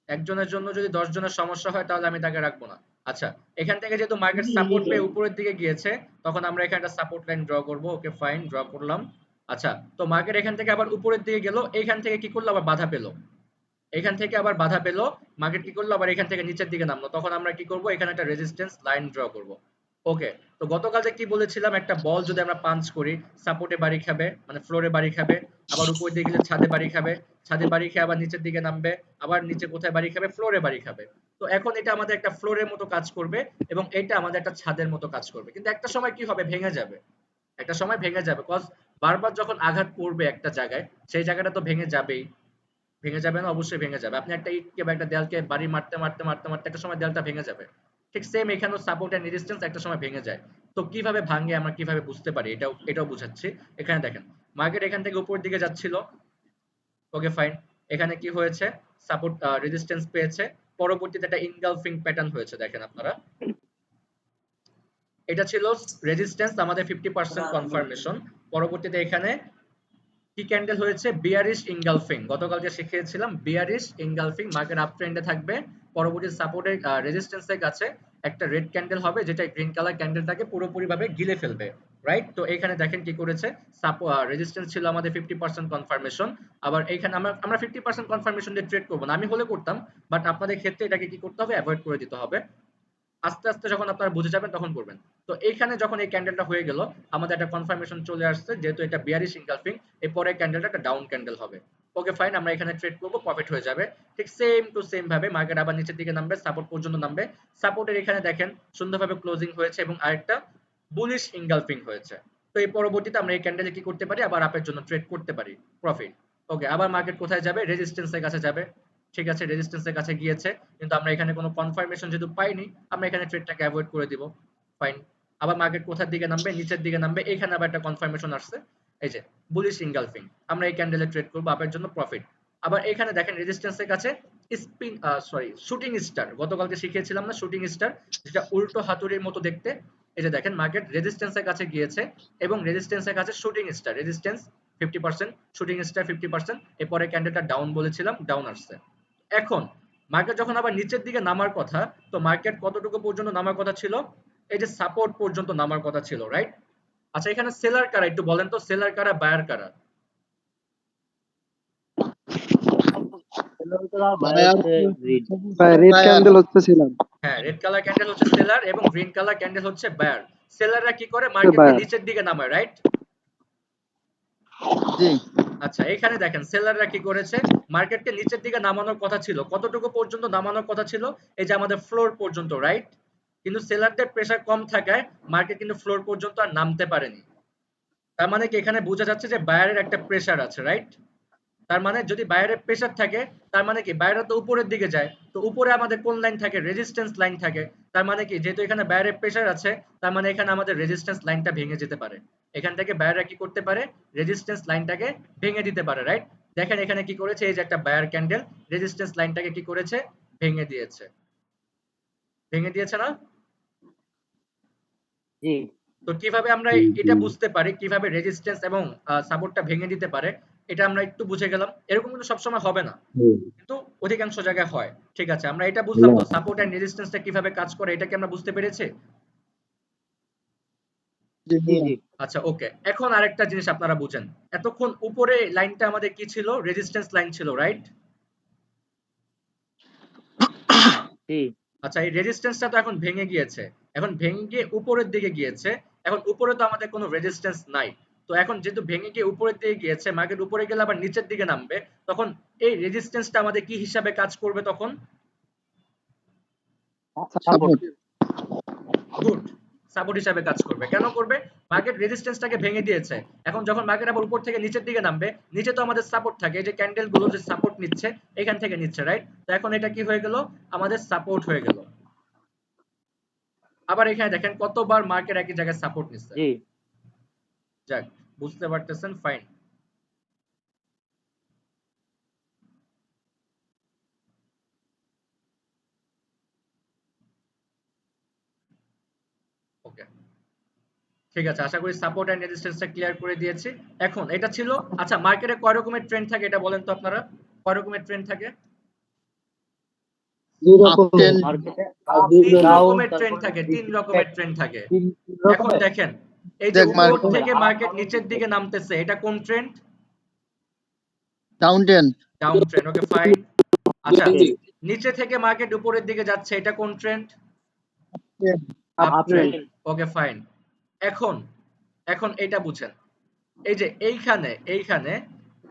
Speaker 1: একজনের জন্য যদি 10 জনের সমস্যা হয়, তাহলে আমি তাকে রাখবো না। আচ্ছা, এখান থেকে যেহেতু মার্কেট সাপোর্ট পেয়ে উপরের দিকে গিয়েছে, তখন আমরা এখানে একটা সাপোর্ট লাইন ড্র করব। ওকে ফাইন, ড্র করলাম। আচ্ছা, তো মার্কেট এখান থেকে আবার উপরের দিকে গেল, এইখান থেকে কি করলো, আবার বাধা পেল, এখান থেকে আবার বাধা পেল, মার্কেট কি করলো, আবার এখান থেকে নিচের দিকে নামলো, তখন আমরা কি করব, এখানে একটা রেজিস্ট্যান্স লাইন ড্র করব। ওকে, তো গতকাল যে কি বলেছিলাম, একটা বল যদি আমরা পাঞ্চ করি, সাপোর্টে বাড়ি খাবে, মানে ফ্লোরে বাড়ি খাবে, আবার উপর দিকে গেলে ছাদে বাড়ি খাবে, ছাদে বাড়ি খেয়ে আবার নিচের দিকে নামবে, আবার নিচে কোথায় বাড়ি খাবে, ফ্লোরে বাড়ি খাবে। তো এখন এটা আমাদের একটা ফ্লোরের মতো কাজ করবে, এবং এটা আমাদের একটা ছাদের মতো কাজ করবে, কিন্তু একটা সময় কি হবে, ভেঙে যাবে, একটা সময় ভেঙে যাবে, কজ বারবার যখন আঘাত পড়বে একটা জায়গায়, সেই জায়গাটা তো ভেঙে যাবেই। ভেঙে যাবে না? অবশ্যই ভেঙে যাবে। আপনি একটা ইটকে বা একটা দেয়ালকে বাড়ি মারতে মারতে মারতে মারতে একটা সময় দেয়ালটা ভেঙে যাবে। ঠিক সেম এখানেও সাপোর্ট এন্ড রেজিস্ট্যান্স একটা সময় ভেঙে যায়। তো কিভাবে ভাঙে, আমরা কিভাবে বুঝতে পারি, এটাও বুঝাচ্ছি। এখানে দেখেন, মার্কেট এখান থেকে উপরের দিকে যাচ্ছিল। ওকে ফাইন, এখানে কি হয়েছে, সাপোর্ট রেজিস্ট্যান্স পেয়েছে, পরবর্তীতে একটা ইনগালফিং প্যাটার্ন হয়েছে, দেখেন আপনারা। এটা ছিল রেজিস্ট্যান্স, আমাদের 50% কনফার্মেশন। পরবর্তীতে এখানে কি ক্যান্ডেল হয়েছে, বিয়ারিশ ইনগালফিং। গতকালকে শিখিয়েছিলাম বিয়ারিশ ইনগালফিং, মার্কেট আপ ট্রেন্ডে থাকবে, পরবর্তী সাপোর্টের রেজিস্ট্যান্সের কাছে একটা রেড ক্যান্ডেল হবে, যেটা গ্রিন কালার ক্যান্ডেলটাকে পুরোপুরিভাবে গিলে ফেলবে, রাইট? তো এখানে দেখেন কি করেছে, রেজিস্ট্যান্স ছিল আমাদের 50% কনফার্মেশন। আবার এইখানে আমরা 50% কনফার্মেশন দিয়ে ট্রেড করবো না, আমি হলে করতাম, বাট আপনাদের ক্ষেত্রে এটাকে কি করতে হবে, অ্যাভয়েড করে দিতে হবে। আস্তে আস্তে যখন আপনারা বুঝে যাবেন তখন করবেন। তো এইখানে যখন এই ক্যান্ডেলটা হয়ে গেল, আমাদের একটা কনফার্মেশন চলে আসছে, যেহেতু এটা বিয়ারিশ ইনগালফিং, এই পরের ক্যান্ডেলটা একটা ডাউন ক্যান্ডেল হবে। ওকে ফাইন, আমরা এখানে ট্রেড করব, প্রফিট হয়ে যাবে। ঠিক সেম টু সেম ভাবে মার্কেট আবার নিচের দিকে নামবে, সাপোর্ট পর্যন্ত নামবে, সাপোর্টের এখানে দেখেন সুন্দরভাবে ক্লোজিং হয়েছে, এবং আরেকটা বুলিশ ইনগালফিং হয়েছে। তো এই পরবর্তীতে আমরা এই ক্যান্ডেলে কি করতে পারি, আবার আপের জন্য ট্রেড করতে পারি, প্রফিট। ওকে, আবার মার্কেট কোথায় যাবে, রেজিস্ট্যান্সের কাছে যাবে। ঠিক আছে, রেজিস্ট্যান্সের কাছে গিয়েছে, কিন্তু আমরা এখানে কোনো কনফার্মেশন যেহেতু পাইনি, আমরা এখানে ট্রেডটাকে অ্যাভয়েড করে দিব। ফাইন, আবার মার্কেট কোথার দিকে নামবে, নিচের দিকে নামবে, এখানে আবার একটা কনফার্মেশন আসছে, এই যে বুলিশ ইনগালফিং, আমরা এই ক্যান্ডেলে ট্রেড করব আপের জন্য, প্রফিট। আবার এখানে দেখেন রেজিস্ট্যান্সের কাছে শুটিং স্টার, গতকালকে শিখিয়েছিলাম না শুটিং স্টার, যেটা উল্টো হাতুড়ির মতো দেখতে। এই যে দেখেন, মার্কেট রেজিস্ট্যান্সের কাছে গিয়েছে, এবং রেজিস্ট্যান্সের কাছে shooting star, resistance 50%, shooting star 50%, এরপরে ক্যান্ডেলটা ডাউন বলেছিলাম, ডাউন আসছে। এখন মার্কেট যখন আবার নিচের দিকে নামার কথা, তো মার্কেট কতটুকু পর্যন্ত নামার কথা ছিল, এই যে সাপোর্ট পর্যন্ত নামার কথা ছিল, রাইট? আচ্ছা, এখানে সেলার কারা, একটু বলেন তো, সেলার কারা, বায়ার কারা?
Speaker 6: রেড ক্যান্ডেল হচ্ছে ছিলাম।
Speaker 1: হ্যাঁ, রেড কালার ক্যান্ডেল হচ্ছে সেলার, এবং গ্রিন কালার ক্যান্ডেল হচ্ছে বায়ার। সেলাররা কি করে, মার্কেটকে নিচের দিকে নামায়, রাইট?
Speaker 4: জি
Speaker 1: আচ্ছা, এখানে দেখেন সেলাররা কি করেছে, মার্কেটকে নিচের দিকে নামানোর কথা ছিল, কতটুকু পর্যন্ত নামানোর কথা ছিল, এই যে আমাদের ফ্লোর পর্যন্ত, রাইট? কিন্তু সেলারদের প্রেসার কম থাকায় মার্কেট কিন্তু ফ্লোর পর্যন্ত আর নামতে পারেনি। তার মানে কি, এখানে বোঝা যাচ্ছে যে বায়ারের একটা প্রেসার আছে, রাইট? তার মানে যদি বায়ারের প্রেসার থাকে, তার মানে কি, বায়াররা তো উপরের দিকে যায়, তো উপরে আমাদের কোন লাইন থাকে, রেজিস্ট্যান্স লাইন থাকে। তার মানে কি, যেহেতু এখানে বায়ারের প্রেসার আছে, তার মানে এখানে আমাদের রেজিস্ট্যান্স লাইনটা ভেঙে যেতে পারে। এখান থেকে বায়াররা কি করতে পারে, রেজিস্ট্যান্স লাইনটাকে ভেঙে দিতে পারে, রাইট? দেখেন এখানে কি করেছে, এই যে একটা বায়ার ক্যান্ডেল রেজিস্ট্যান্স লাইনটাকে কি করেছে, ভেঙে দিয়েছে, ভেঙে দিয়েছে না?
Speaker 6: জি
Speaker 1: তো কিভাবে আমরা এটা বুঝতে পারি, কিভাবে রেজিস্ট্যান্স এবং সাপোর্টটা ভেঙে দিতে পারে, এটা আমরা একটু বুঝে গেলাম। এরকম কিন্তু সবসময় হবে না, কিন্তু অধিকাংশ জায়গায় হয়। ঠিক আছে, আমরা এটা বুঝলাম তো, সাপোর্ট এন্ড রেজিস্ট্যান্সটা কিভাবে কাজ করে, এটা কি আমরা বুঝতে পেরেছি?
Speaker 4: জি
Speaker 3: জি
Speaker 4: ভাইয়া।
Speaker 3: জি
Speaker 1: আচ্ছা ওকে, এখন আরেকটা জিনিস আপনারা বুঝেন, এতক্ষণ উপরে লাইনটা আমাদের কি ছিল, রেজিস্ট্যান্স লাইন ছিল, রাইট?
Speaker 3: জি
Speaker 1: আচ্ছা এই রেজিস্ট্যান্সটা তো এখন ভেঙে গিয়েছে, এখন ভেঙে গিয়ে উপরের দিকে গিয়েছে, এখন উপরে তো আমাদের কোনো রেজিস্ট্যান্স নাই, তো এখন যেহেতু ভেঙে গিয়ে উপরের দিকে গিয়েছে, মার্কেট উপরে গেলে আবার নিচের দিকে নামবে, তখন এই রেজিস্ট্যান্সটা আমাদের কি হিসাবে কাজ করবে তখন?
Speaker 3: সাপোর্ট।
Speaker 1: গুড, সাপোর্ট হিসাবে কাজ করবে। কেন করবে? মার্কেট রেজিস্ট্যান্সটাকে ভেঙে দিয়েছে, এখন যখন মার্কেট আবার উপর থেকে নিচের দিকে নামবে, নিচে তো আমাদের সাপোর্ট থাকে, এই যে ক্যান্ডেল গুলো যে সাপোর্ট নিচ্ছে এখান থেকে নিচ্ছে, রাইট? তো এখন এটা কি হয়ে গেল, আমাদের সাপোর্ট হয়ে গেল। আবার এখানে দেখেন কতবার মার্কেট একই জায়গায় সাপোর্ট নিচ্ছে।
Speaker 3: জি
Speaker 1: যাক, বুঝতে পারতেছেন, ফাইন। ওকে, ঠিক আছে, আশা করি সাপোর্ট এন্ড রেজিস্ট্যান্সটা ক্লিয়ার করে দিয়েছি। এখন এটা ছিল, আচ্ছা মার্কেটে কয় রকমের ট্রেন্ড থাকে এটা বলেন তো আপনারা, কয় রকমের ট্রেন্ড থাকে?
Speaker 2: দুই
Speaker 4: আপ
Speaker 2: রকম
Speaker 4: টেন
Speaker 3: মার্কেটে
Speaker 2: আর
Speaker 3: আপ
Speaker 1: তিন
Speaker 2: ডাউন
Speaker 1: রকমের ট্রেন্ড
Speaker 3: তারপরে
Speaker 1: থাকে, তিন
Speaker 3: রিট্রেস
Speaker 1: রকমের ট্রেন্ড থাকে।
Speaker 2: তিন
Speaker 1: এখন
Speaker 2: রকমের।
Speaker 1: দেখেন, এই যে
Speaker 4: দেখ
Speaker 1: উপর
Speaker 4: মার্কেট
Speaker 1: থেকে মার্কেট নিচের দিকে নামতেছে, এটা কোন trend?
Speaker 4: Down ten.
Speaker 1: Down trend, okay fine. আচ্ছা,
Speaker 3: জি
Speaker 1: নিচে থেকে মার্কেট উপরের দিকে যাচ্ছে, এটা কোন trend? Up
Speaker 3: up
Speaker 1: trend,
Speaker 3: trend.
Speaker 1: Okay fine. এখন এখন এটা বুঝেন, এই যে এইখানে এইখানে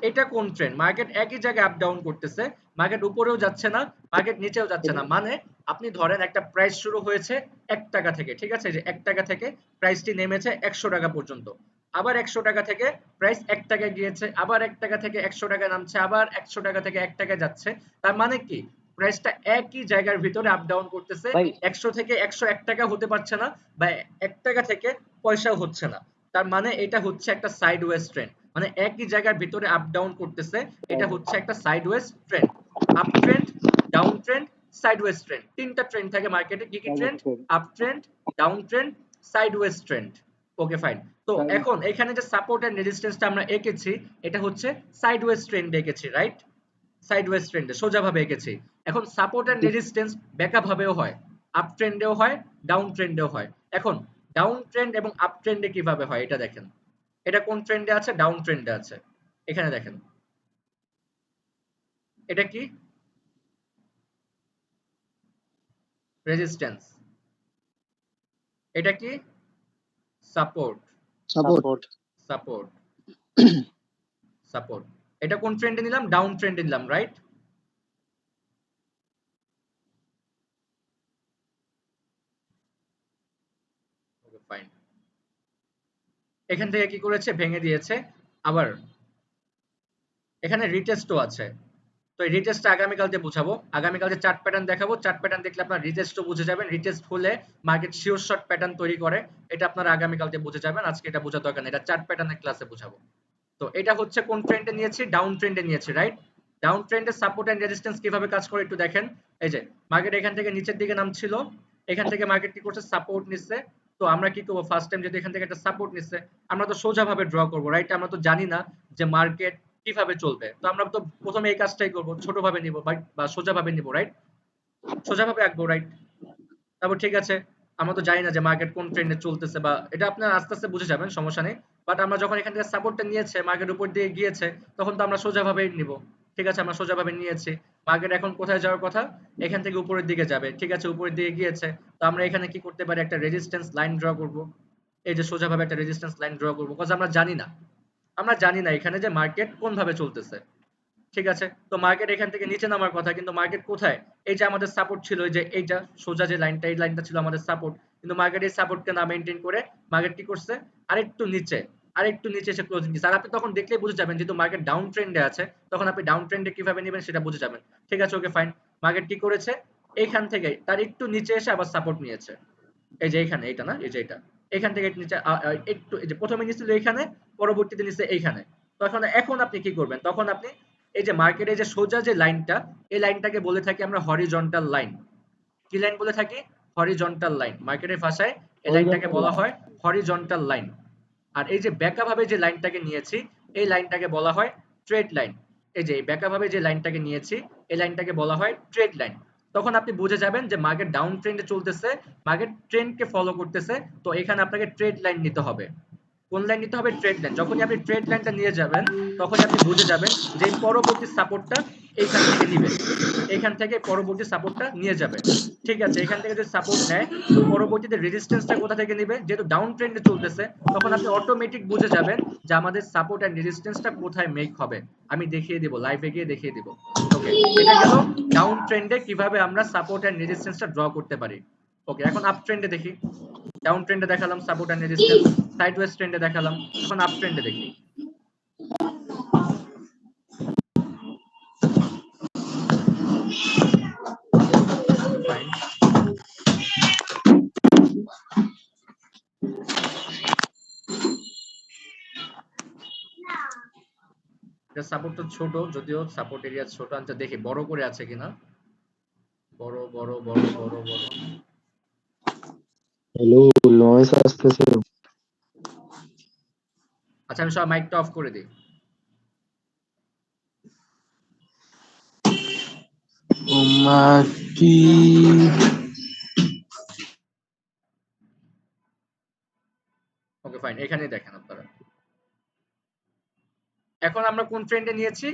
Speaker 1: এটা কোন ট্রেন্ড? মার্কেট একই জায়গায় আপ ডাউন করতেছে, মার্কেট উপরেও যাচ্ছে না, মার্কেট নিচেও যাচ্ছে না, মানে আপনি ধরেন একটা প্রাইস শুরু হয়েছে 1 টাকা থেকে, ঠিক আছে, যে 1 টাকা থেকে প্রাইসটি নেমেছে 100 টাকা পর্যন্ত, আবার 100 টাকা থেকে প্রাইস 1 টাকায় গিয়েছে, আবার 1 টাকা থেকে 100 টাকা নামছে, আবার 100 টাকা থেকে 1 টাকায় যাচ্ছে, তার মানে কি প্রাইসটা একই জায়গার ভিতরে আপ ডাউন করতেছে,
Speaker 3: ভাই
Speaker 1: 100 থেকে 101 টাকা হতে পারছে না, বা 1 টাকা থেকে পয়সাও হচ্ছে না, তার মানে এটা হচ্ছে একটা সাইডওয়েজ ট্রেন্ড, মানে একই জায়গার ভিতরে আপ ডাউন করতেছে, এটা হচ্ছে একটা sideways trend. Up trend, down trend, sideways trend, তিনটা ট্রেন্ড থাকে মার্কেটে। কি কি trend? Up trend, down trend, sideways trend. Okay fine. তো এখন এখানে যে সাপোর্ট এন্ড রেজিস্ট্যান্সটা আমরা এঁকেছি, এটা হচ্ছে সাইডওয়েজ ট্রেন্ড এঁকেছি, রাইট? সাইডওয়েজ ট্রেন্ডে সোজাভাবে এঁকেছি। এখন সাপোর্ট এন্ড রেজিস্ট্যান্স ব্যাকআপ ভাবেও হয়, আপ ট্রেন্ডেও হয়, ডাউন ট্রেন্ডেও হয়। এখন ডাউন ট্রেন্ড এবং আপ ট্রেন্ডে কিভাবে হয় এটা দেখেন, এটা কোন ট্রেন্ডে আছে? ডাউন ট্রেন্ডে আছে। এখানে দেখেন, এটা কি? রেজিস্ট্যান্স। এটা কি? Support.
Speaker 4: Support.
Speaker 3: Support.
Speaker 1: Support, support. এটা কোন ট্রেন্ডে নিলাম? ডাউন ট্রেন্ডে নিলাম, রাইট? Okay fine. এখান থেকে কি করেছে? ভেঙে দিয়েছে। আবার এখানে রিটেস্টও আছে, তো এই রিটেস্টটা আগামীকালকে বুঝাবো, আগামীকাল যে চার্ট প্যাটার্ন দেখাবো, চার্ট প্যাটার্ন দেখলে আপনার রিটেস্টও বুঝে যাবেন, রিটেস্ট হলে মার্কেট শিওর শর্ট প্যাটার্ন তৈরি করে, এটা আপনারা আগামীকালকে বুঝে যাবেন, আজকে এটা বোঝার দরকার নেই, এটা চার্ট প্যাটার্নের ক্লাসে বুঝাবো। তো এটা হচ্ছে কোন ট্রেন্ডে নিয়েছি? ডাউন ট্রেন্ডে নিয়েছি, রাইট? ডাউন ট্রেন্ডে সাপোর্ট এন্ড রেজিস্ট্যান্স কিভাবে কাজ করে একটু দেখেন। এই যে মার্কেট এখান থেকে নিচের দিকে নামছিল, এখান থেকে মার্কেট কি করছে? সাপোর্ট নিচ্ছে। তো আমরা কি করবো? ফার্স্ট টাইম যদি এখান থেকে একটা সাপোর্ট নিচ্ছে, আমরা তো সোজাভাবে ড্র করবো, রাইট? আমরা তো জানি না যে মার্কেট কিভাবে চলবে, তো আমরা তো প্রথমে এই কাজটাই করবো, ছোটভাবে নিব বা সোজাভাবে নিব, রাইট? সোজাভাবে আঁকবো, রাইট? তারপর ঠিক আছে, আমরা তো জানি না যে মার্কেট কোন ট্রেন্ডে চলতেছে, বা এটা আপনারা আস্তে আস্তে বুঝে যাবেন, সমস্যা নেই। বাট আমরা যখন এখান থেকে সাপোর্টটা নিয়েছে, মার্কেট উপর দিয়ে গিয়েছে, তখন তো আমরা সোজাভাবেই নিব। ঠিক আছে, আমরা সোজাভাবে নিয়েছি। মার্কেট এখন কোথায় যাওয়ার কথা? এখান থেকে উপরের দিকে যাবে। ঠিক আছে, উপরের দিকে গিয়েছে। তো আমরা এখানে কি করতে পারি? একটা রেজিস্ট্যান্স লাইন ড্র করব। এই যে সোজাভাবে একটা রেজিস্ট্যান্স লাইন ড্র করব, বিকজ আমরা জানি না, আমরা জানি না এখানে যে মার্কেট কোন ভাবে চলতেছে। ঠিক আছে, তো মার্কেট এখান থেকে নিচে নামার কথা, কিন্তু মার্কেট কোথায়? এই যে আমাদের সাপোর্ট ছিল, এই যে এইটা সোজা যে লাইনটা, এই লাইনটা ছিল আমাদের সাপোর্ট, কিন্তু মার্কেট এই সাপোর্টকে না মেইনটেইন করে মার্কেট কি করছে? আরেকটু নিচে, আরেকটু নিচে এসে ক্লোজিং দিচ্ছে। আর আপনি তখন দেখলেই বুঝে যাবেন, যেহেতু মার্কেট ডাউন ট্রেন্ডে আছে, তখন আপনি ডাউন ট্রেন্ডে কিভাবে নেবেন সেটা বুঝে যাবেন। ঠিক আছে, ওকে ফাইন। মার্কেট কি করেছে? এইখান থেকে তার একটু নিচে এসে আবার সাপোর্ট নিয়েছে, এই যে এইখানে, এইটা না, এই যে এটা, এখান থেকে নিচে একটু, এই যে প্রথমে নিছিল এইখানে, পরবর্তীতে নিচে এইখানে। তখন এখন আপনি কি করবেন? তখন আপনি এই যে মার্কেটে যে সোজা যে লাইনটা, এই লাইনটাকে বলে থাকি আমরা হরিজন্টাল লাইন। কি লাইন বলে থাকি? Horizontal line. মার্কেটের ভাষায় এই লাইনটাকে বলা হয় হরিজন্টাল লাইন। আর এই যে বেঁকা ভাবে যে লাইনটাকে নিয়েছি, এই লাইনটাকে বলা হয় ট্রেড লাইন। এই যে বেঁকা ভাবে যে লাইনটাকে নিয়েছি, এই লাইনটাকে বলা হয় ট্রেড লাইন। তখন আপনি বুঝে যাবেন যে মার্কেট ডাউন ট্রেন্ডে চলতেছে, মার্কেট ট্রেন্ডকে ফলো করতেছে। তো এখানে আপনাকে ট্রেড লাইন নিতে হবে। কোন লাইন নিতে হবে? Trade line. যখনই আপনি ট্রেড লাইনটা নিয়ে যাবেন তখনই আপনি বুঝে যাবেন যে এই পরবর্তী সাপোর্টটা এইখান থেকে নিবে, এইখান থেকে পরবর্তী সাপোর্টটা নিয়ে যাবে। ঠিক আছে, এখান থেকে যদি সাপোর্ট নেয় তো পরবর্তীতে রেজিস্ট্যান্সটা কোথা থেকে নিবে? যেহেতু ডাউন ট্রেন্ডে চলতেছে তখন আপনি অটোমেটিক বুঝে যাবেন যে আমাদের সাপোর্ট এন্ড রেজিস্ট্যান্সটা কোথায় মেক হবে। আমি দেখিয়ে দিব, লাইভে গিয়ে দেখিয়ে দিব। ওকে, এটা গেল ডাউন ট্রেন্ডে কিভাবে আমরা সাপোর্ট এন্ড রেজিস্ট্যান্সটা ড্র করতে পারি। ওকে, এখন আপ ট্রেন্ডে দেখি। ডাউন ট্রেন্ডে দেখালাম সাপোর্ট এন্ড রেজিস্ট্যান্স, সাইডওয়েজ ট্রেন্ডে দেখালাম, এখন আপ ট্রেন্ডে দেখি। ফাইন, এটা সাপোর্টটা ছোট, যদিও সাপোর্ট এরিয়া ছোট। আচ্ছা দেখি বড় করে আছে কিনা। বড় বড় বড় বড় বড়।
Speaker 6: হ্যালো, নয়েজ আসতেছে।
Speaker 1: আচ্ছা আমি সব মাইকটা অফ করে দিই।
Speaker 6: মাটি
Speaker 1: ওকে ফাইন, এখানেই দেখেন আপনারা। এখন আমরা কোন ট্রেন্ডে নিয়েছি?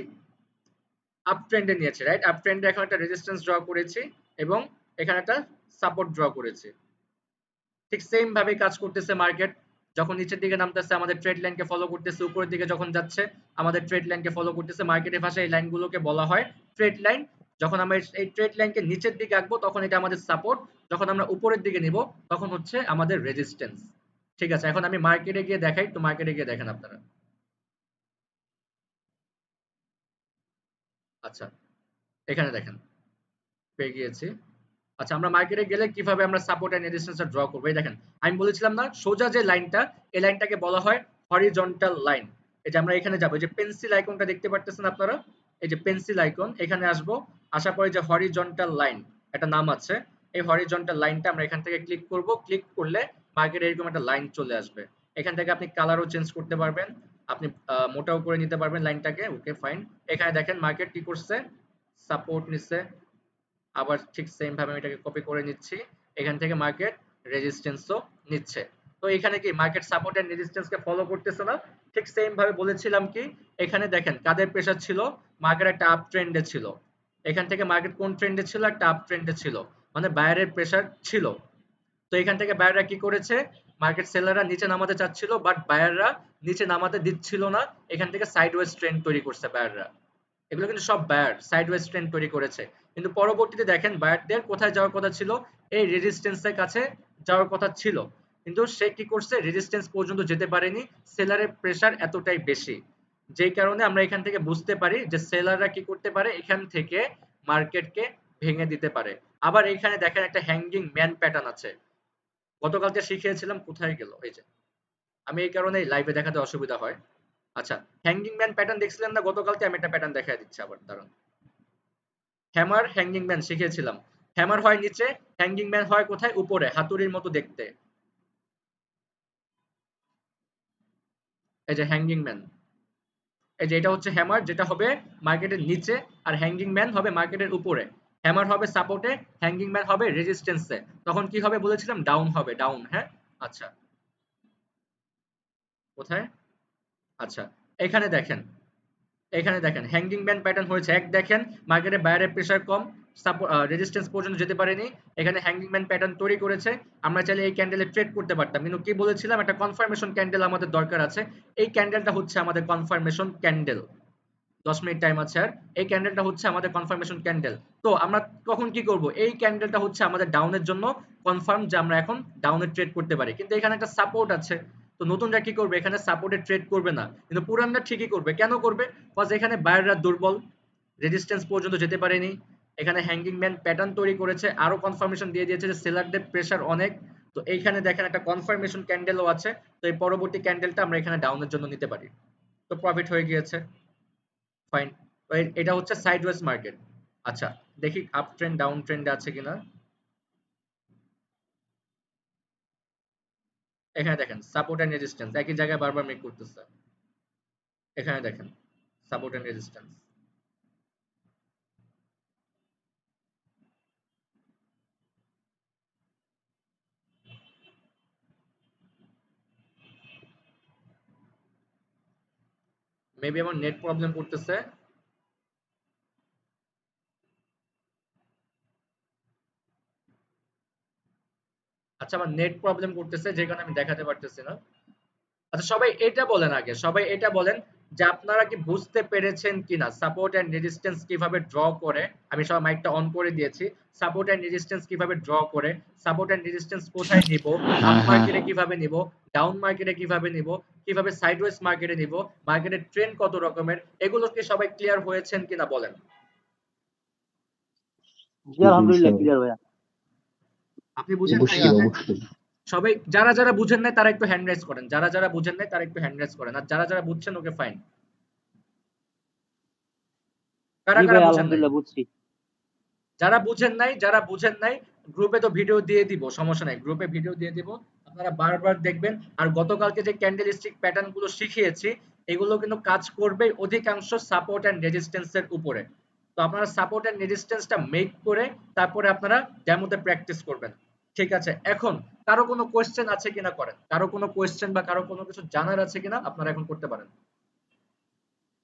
Speaker 1: আপ ট্রেন্ডে নিয়েছি, রাইট? আপ ট্রেন্ডে এখন একটা রেজিস্ট্যান্স ড্র করেছি এবং এখানে একটা সাপোর্ট ড্র করেছি। ঠিক সেম ভাবে কাজ করতেছে মার্কেট। যখন নিচের দিকে নামতেছে আমাদের ট্রেড লাইনকে ফলো করতেছে, উপরের দিকে যখন যাচ্ছে আমাদের ট্রেড লাইনকে ফলো করতেছে। মার্কেটের ভাষায় এই লাইনগুলোকে বলা হয় ট্রেড লাইন। যখন আমরা এই ট্রেড লাইনকে নিচের দিকে আঁকবো তখন এটা আমাদের সাপোর্ট, যখন আমরা উপরের দিকে নিব তখন হচ্ছে আমাদের রেজিস্ট্যান্স। ঠিক আছে, এখন আমি মার্কেটে গিয়ে দেখাই, তো মার্কেটে গিয়ে দেখেন আপনারা। আচ্ছা এখানে দেখেন, পেয়ে গিয়েছি। আচ্ছা আমরা মার্কেটে গেলে কিভাবে আমরা সাপোর্ট এন্ড রেজিস্ট্যান্সটা ড্র করব? এই দেখেন, আমি বলেছিলাম না সোজা যে লাইনটা, এই লাইনটাকে বলা হয় হরিজন্টাল লাইন। এই যে আমরা এখানে যাব, এই যে পেন্সিল আইকনটা দেখতে পারতেছেন আপনারা, এই যে পেন্সিল আইকন, এখানে আসব। আসার পরে যে হরিজন্টাল লাইন একটা নাম আছে, এই হরিজন্টাল লাইনটা আমরা এখান থেকে ক্লিক করব। ক্লিক করলে মার্কেটে এরকম একটা লাইন চলে আসবে। এখান থেকে আপনি কালারও চেঞ্জ করতে পারবেন, আপনি মোটাও করে নিতে পারবেন লাইনটাকে। ওকে ফাইন, এখানে দেখেন মার্কেট কি করছে, সাপোর্ট নিচ্ছে, আবার ঠিক সেম ভাবে আমি এটাকে কপি করে নিচ্ছি। এখান থেকে মার্কেট রেজিস্ট্যান্সও নিচ্ছে। তো এখানে কি মার্কেট সাপোর্ট এন্ড রেজিস্ট্যান্সকে ফলো করতেছে না? ঠিক সেম ভাবে বলেছিলাম কি, এখানে দেখেন কাদের প্রেসার ছিল, মার্কেট একটা আপ ট্রেন্ডে ছিল। এখান থেকে মার্কেট কোন ট্রেন্ডে ছিল? একটা আপ ট্রেন্ডে ছিল, মানে বায়ারের প্রেসার ছিল। তো এখান থেকে বায়াররা কি করেছে, মার্কেট সেলাররা নিচে নামাতে চাচ্ছিল বাট বায়াররা নিচে নামাতে দিচ্ছিল না। এখান থেকে সাইডওয়েজ ট্রেন্ড তৈরি করছে বায়াররা। এগুলো কিন্তু সব বায়ার সাইডওয়েজ ট্রেন্ড তৈরি করেছে। কিন্তু পরবর্তীতে দেখেন বায়ারদের কোথায় যাওয়ার কথা ছিল? এই রেজিস্ট্যান্সের কাছে যাওয়ার কথা ছিল, কিন্তু সে কি করছে, রেজিস্ট্যান্স পর্যন্ত যেতে পারেনি। সেলারের প্রেসার এতটাই বেশি, যেই কারণে আমরা এখান থেকে বুঝতে পারি যে সেলাররা কি করতে পারে, এখান থেকে মার্কেটকে ভেঙে দিতে পারে। আবার এখানে দেখেন একটা হ্যাঙ্গিং ম্যান প্যাটার্ন আছে, গতকালকে শিখিয়েছিলাম, কোথায় গেল? এই যে, আমি এই কারণে লাইভে দেখাতে অসুবিধা হয়। আচ্ছা, হ্যাঙ্গিং ম্যান প্যাটার্ন দেখছিলেন না গতকালকে? আমি একটা প্যাটার্ন দেখাই দিচ্ছি আবার, দাঁড়ান। হ্যামার হ্যাঙ্গিং ম্যান শিখিয়েছিলাম। হ্যামার হয় নিচে, হ্যাঙ্গিং ম্যান হয় কোথায়? উপরে, হাতুড়ির মতো দেখতে। এই যে হ্যাঙ্গিং ম্যান, এই যে এটা হচ্ছে হ্যামার, যেটা হবে মার্কেটের নিচে, আর হ্যাঙ্গিং ম্যান হবে মার্কেটের উপরে। হ্যামার হবে সাপোর্টে, হ্যাঙ্গিং ম্যান হবে রেজিস্ট্যান্সে। তখন কি হবে বলেছিলাম? ডাউন হবে, ডাউন। হ্যাঁ আচ্ছা, কোথায়? আচ্ছা এখানে দেখেন, এখানে দেখেন হ্যাঙ্গিং ম্যান প্যাটার্ন হয়েছে। এক দেখেন মার্কেটে বায়ারের প্রেসার কম, রেজিস্ট্যান্স পর্যন্ত যেতে পারেনি, এখানে হ্যাঙ্গিং ম্যান প্যাটার্ন তৈরি করেছে। আমরা চাইলে এই ক্যান্ডেলে ট্রেড করতে পারতাম, কিন্তু কি বলেছিলাম, একটা কনফার্মেশন ক্যান্ডেল আমাদের দরকার আছে। এই ক্যান্ডেলটা হচ্ছে আমাদের কনফার্মেশন ক্যান্ডেল। 10 মিনিট টাইম আছে আর, এই ক্যান্ডেলটা হচ্ছে আমাদের কনফার্মেশন ক্যান্ডেল। তো আমরা কখন কি করব, এই ক্যান্ডেলটা হচ্ছে আমাদের ডাউনের জন্য কনফার্ম যে আমরা এখন ডাউনে ট্রেড করতে পারি। কিন্তু এখানে একটা সাপোর্ট আছে, তো নতুনরা কি করবে, এখানে সাপোর্টে ট্রেড করবে না, কিন্তু পুরানরা ঠিকই করবে। কেন করবে? কজ এখানে বায়াররা দুর্বল, রেজিস্ট্যান্স পর্যন্ত যেতে পারেনি। এখানে হ্যাঙ্গিং ম্যান প্যাটার্ন তৈরি করেছে, আরো কনফার্মেশন দিয়ে দিয়েছে যে সেলারদের প্রেসার অনেক। তো এইখানে দেখেন একটা কনফার্মেশন ক্যান্ডেলও আছে, তো এই পরবর্তী ক্যান্ডেলটা আমরা এখানে ডাউনের জন্য নিতে পারি। তো প্রফিট হয়ে গিয়েছে, ফাইন। তো এটা হচ্ছে সাইডওয়েজ মার্কেট। আচ্ছা দেখি আপ ট্রেন্ড ডাউন ট্রেন্ডে আছে কিনা। এখানে দেখেন সাপোর্ট এন্ড রেজিস্ট্যান্স একই জায়গায় বারবার মেক করতেছে। এখানে দেখেন সাপোর্ট এন্ড রেজিস্ট্যান্স, মেবি আমার নেট প্রবলেম করতেছে। আচ্ছা, আমার নেট প্রবলেম করতেছে যে কারণে আমি দেখাতে পারতেছি না। আচ্ছা, সবাই এটা বলেন, আগে সবাই এটা বলেন যে আপনারা কি বুঝতে পেরেছেন কিনা সাপোর্ট এন্ড রেজিস্ট্যান্স কিভাবে ড্র করে। আমি সব মাইকটা অন করে দিয়েছি। সাপোর্ট এন্ড রেজিস্ট্যান্স কিভাবে ড্র করে, সাপোর্ট এন্ড রেজিস্ট্যান্স কোথায় নিব, আপ
Speaker 5: হ্যাঁ হ্যাঁ
Speaker 1: মার্কেটে কিভাবে নিব, ডাউন মার্কেটে কিভাবে নিব, কিভাবে সাইডওয়েজ মার্কেটে নিব, মার্কেটের ট্রেন্ড কত রকমের, এগুলো কি সবাই ক্লিয়ার হয়েছেন কিনা বলেন।
Speaker 3: জি আলহামদুলিল্লাহ ক্লিয়ার ভাইয়া।
Speaker 1: আপনি বুঝেন নাই?
Speaker 6: অবশ্যই অবশ্যই
Speaker 1: সবাই যারা যারা বুঝেন নাই তারা একটু হ্যান্ড রাইজ করেন, যারা যারা বুঝেন নাই তারা একটু হ্যান্ড রাইজ করেন, আর যারা যারা বুঝছেন ওকে ফাইন। কারা
Speaker 3: জি
Speaker 1: কারা
Speaker 3: ভাই
Speaker 1: বুঝেন নাই?
Speaker 3: আলহামদুলিল্লাহ বুঝছি।
Speaker 1: যারা বুঝেন নাই গ্রুপে তো ভিডিও দিয়ে দিব, সমস্যা নাই, গ্রুপে ভিডিও দিয়ে দিব, আপনারা বারবার দেখবেন। আর গতকালকে যে ক্যান্ডেল স্টিক প্যাটার্ন গুলো শিখিয়েছি এগুলো কিন্তু কাজ করবে অধিকাংশ সাপোর্ট এন্ড রেজিস্ট্যান্স এর উপরে। তো আপনারা সাপোর্ট এন্ড রেজিস্ট্যান্সটা মেক করে তারপরে আপনারা ডেমোতে প্র্যাকটিস করবেন। ঠিক আছে, এখন কারো কোনো কোয়েশ্চেন আছে কিনা করেন, কারো কোনো কোয়েশ্চেন বা কারো কোনো কিছু জানার আছে কিনা আপনারা এখন করতে পারেন।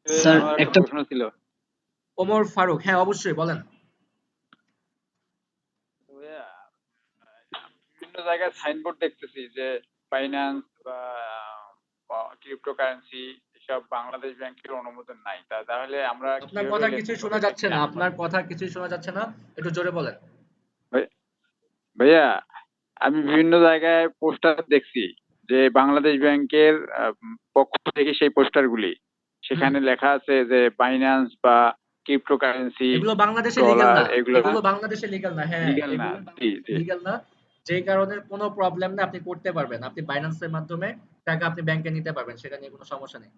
Speaker 7: স্যার একটা প্রশ্ন ছিল।
Speaker 1: ওমর ফারুক, হ্যাঁ অবশ্যই বলেন।
Speaker 7: ভাইয়া, বিভিন্ন জায়গায় সাইনবোর্ড দেখতেছি যে ফাইন্যান্স বা ক্রিপ্টোকারেন্সি এসব বাংলাদেশ ব্যাংকের অনুমোদন নাই। তাহলে আমরা
Speaker 1: আপনার
Speaker 7: কিভাবে
Speaker 1: কথা
Speaker 7: লেনদেন
Speaker 1: কিছুই
Speaker 7: করবো
Speaker 1: শোনা
Speaker 7: এটা
Speaker 1: যাচ্ছে
Speaker 7: কি
Speaker 1: না,
Speaker 7: জানতে
Speaker 1: আপনার
Speaker 7: পারবো?
Speaker 1: কথা কিছুই শোনা যাচ্ছে না, একটু জোরে বলেন।
Speaker 7: ভাইয়া, আমি বিভিন্ন জায়গায় পোস্টার দেখছি যে বাংলাদেশ ব্যাংকের পক্ষ থেকে সেই পোস্টারগুলি, সেখানে লেখা আছে যে বাইন্যান্স বা ক্রিপ্টোকারেন্সি,
Speaker 1: এগুলো বাংলাদেশে লিগ্যাল
Speaker 7: ডলার
Speaker 1: না,
Speaker 7: এগুলো
Speaker 1: এগুলো বাংলাদেশে লিগ্যাল না, হ্যাঁ
Speaker 7: লিগ্যাল না।
Speaker 1: এগুলো
Speaker 7: জি
Speaker 1: বাংলাদেশে
Speaker 7: জি।
Speaker 1: লিগ্যাল না। যে কারণে কোনো প্রবলেম না, আপনি করতে পারবেন, আপনি বাইন্যান্সের মাধ্যমে টাকা আপনি ব্যাংকে নিতে পারবেন, সেটা নিয়ে কোনো সমস্যা নেই।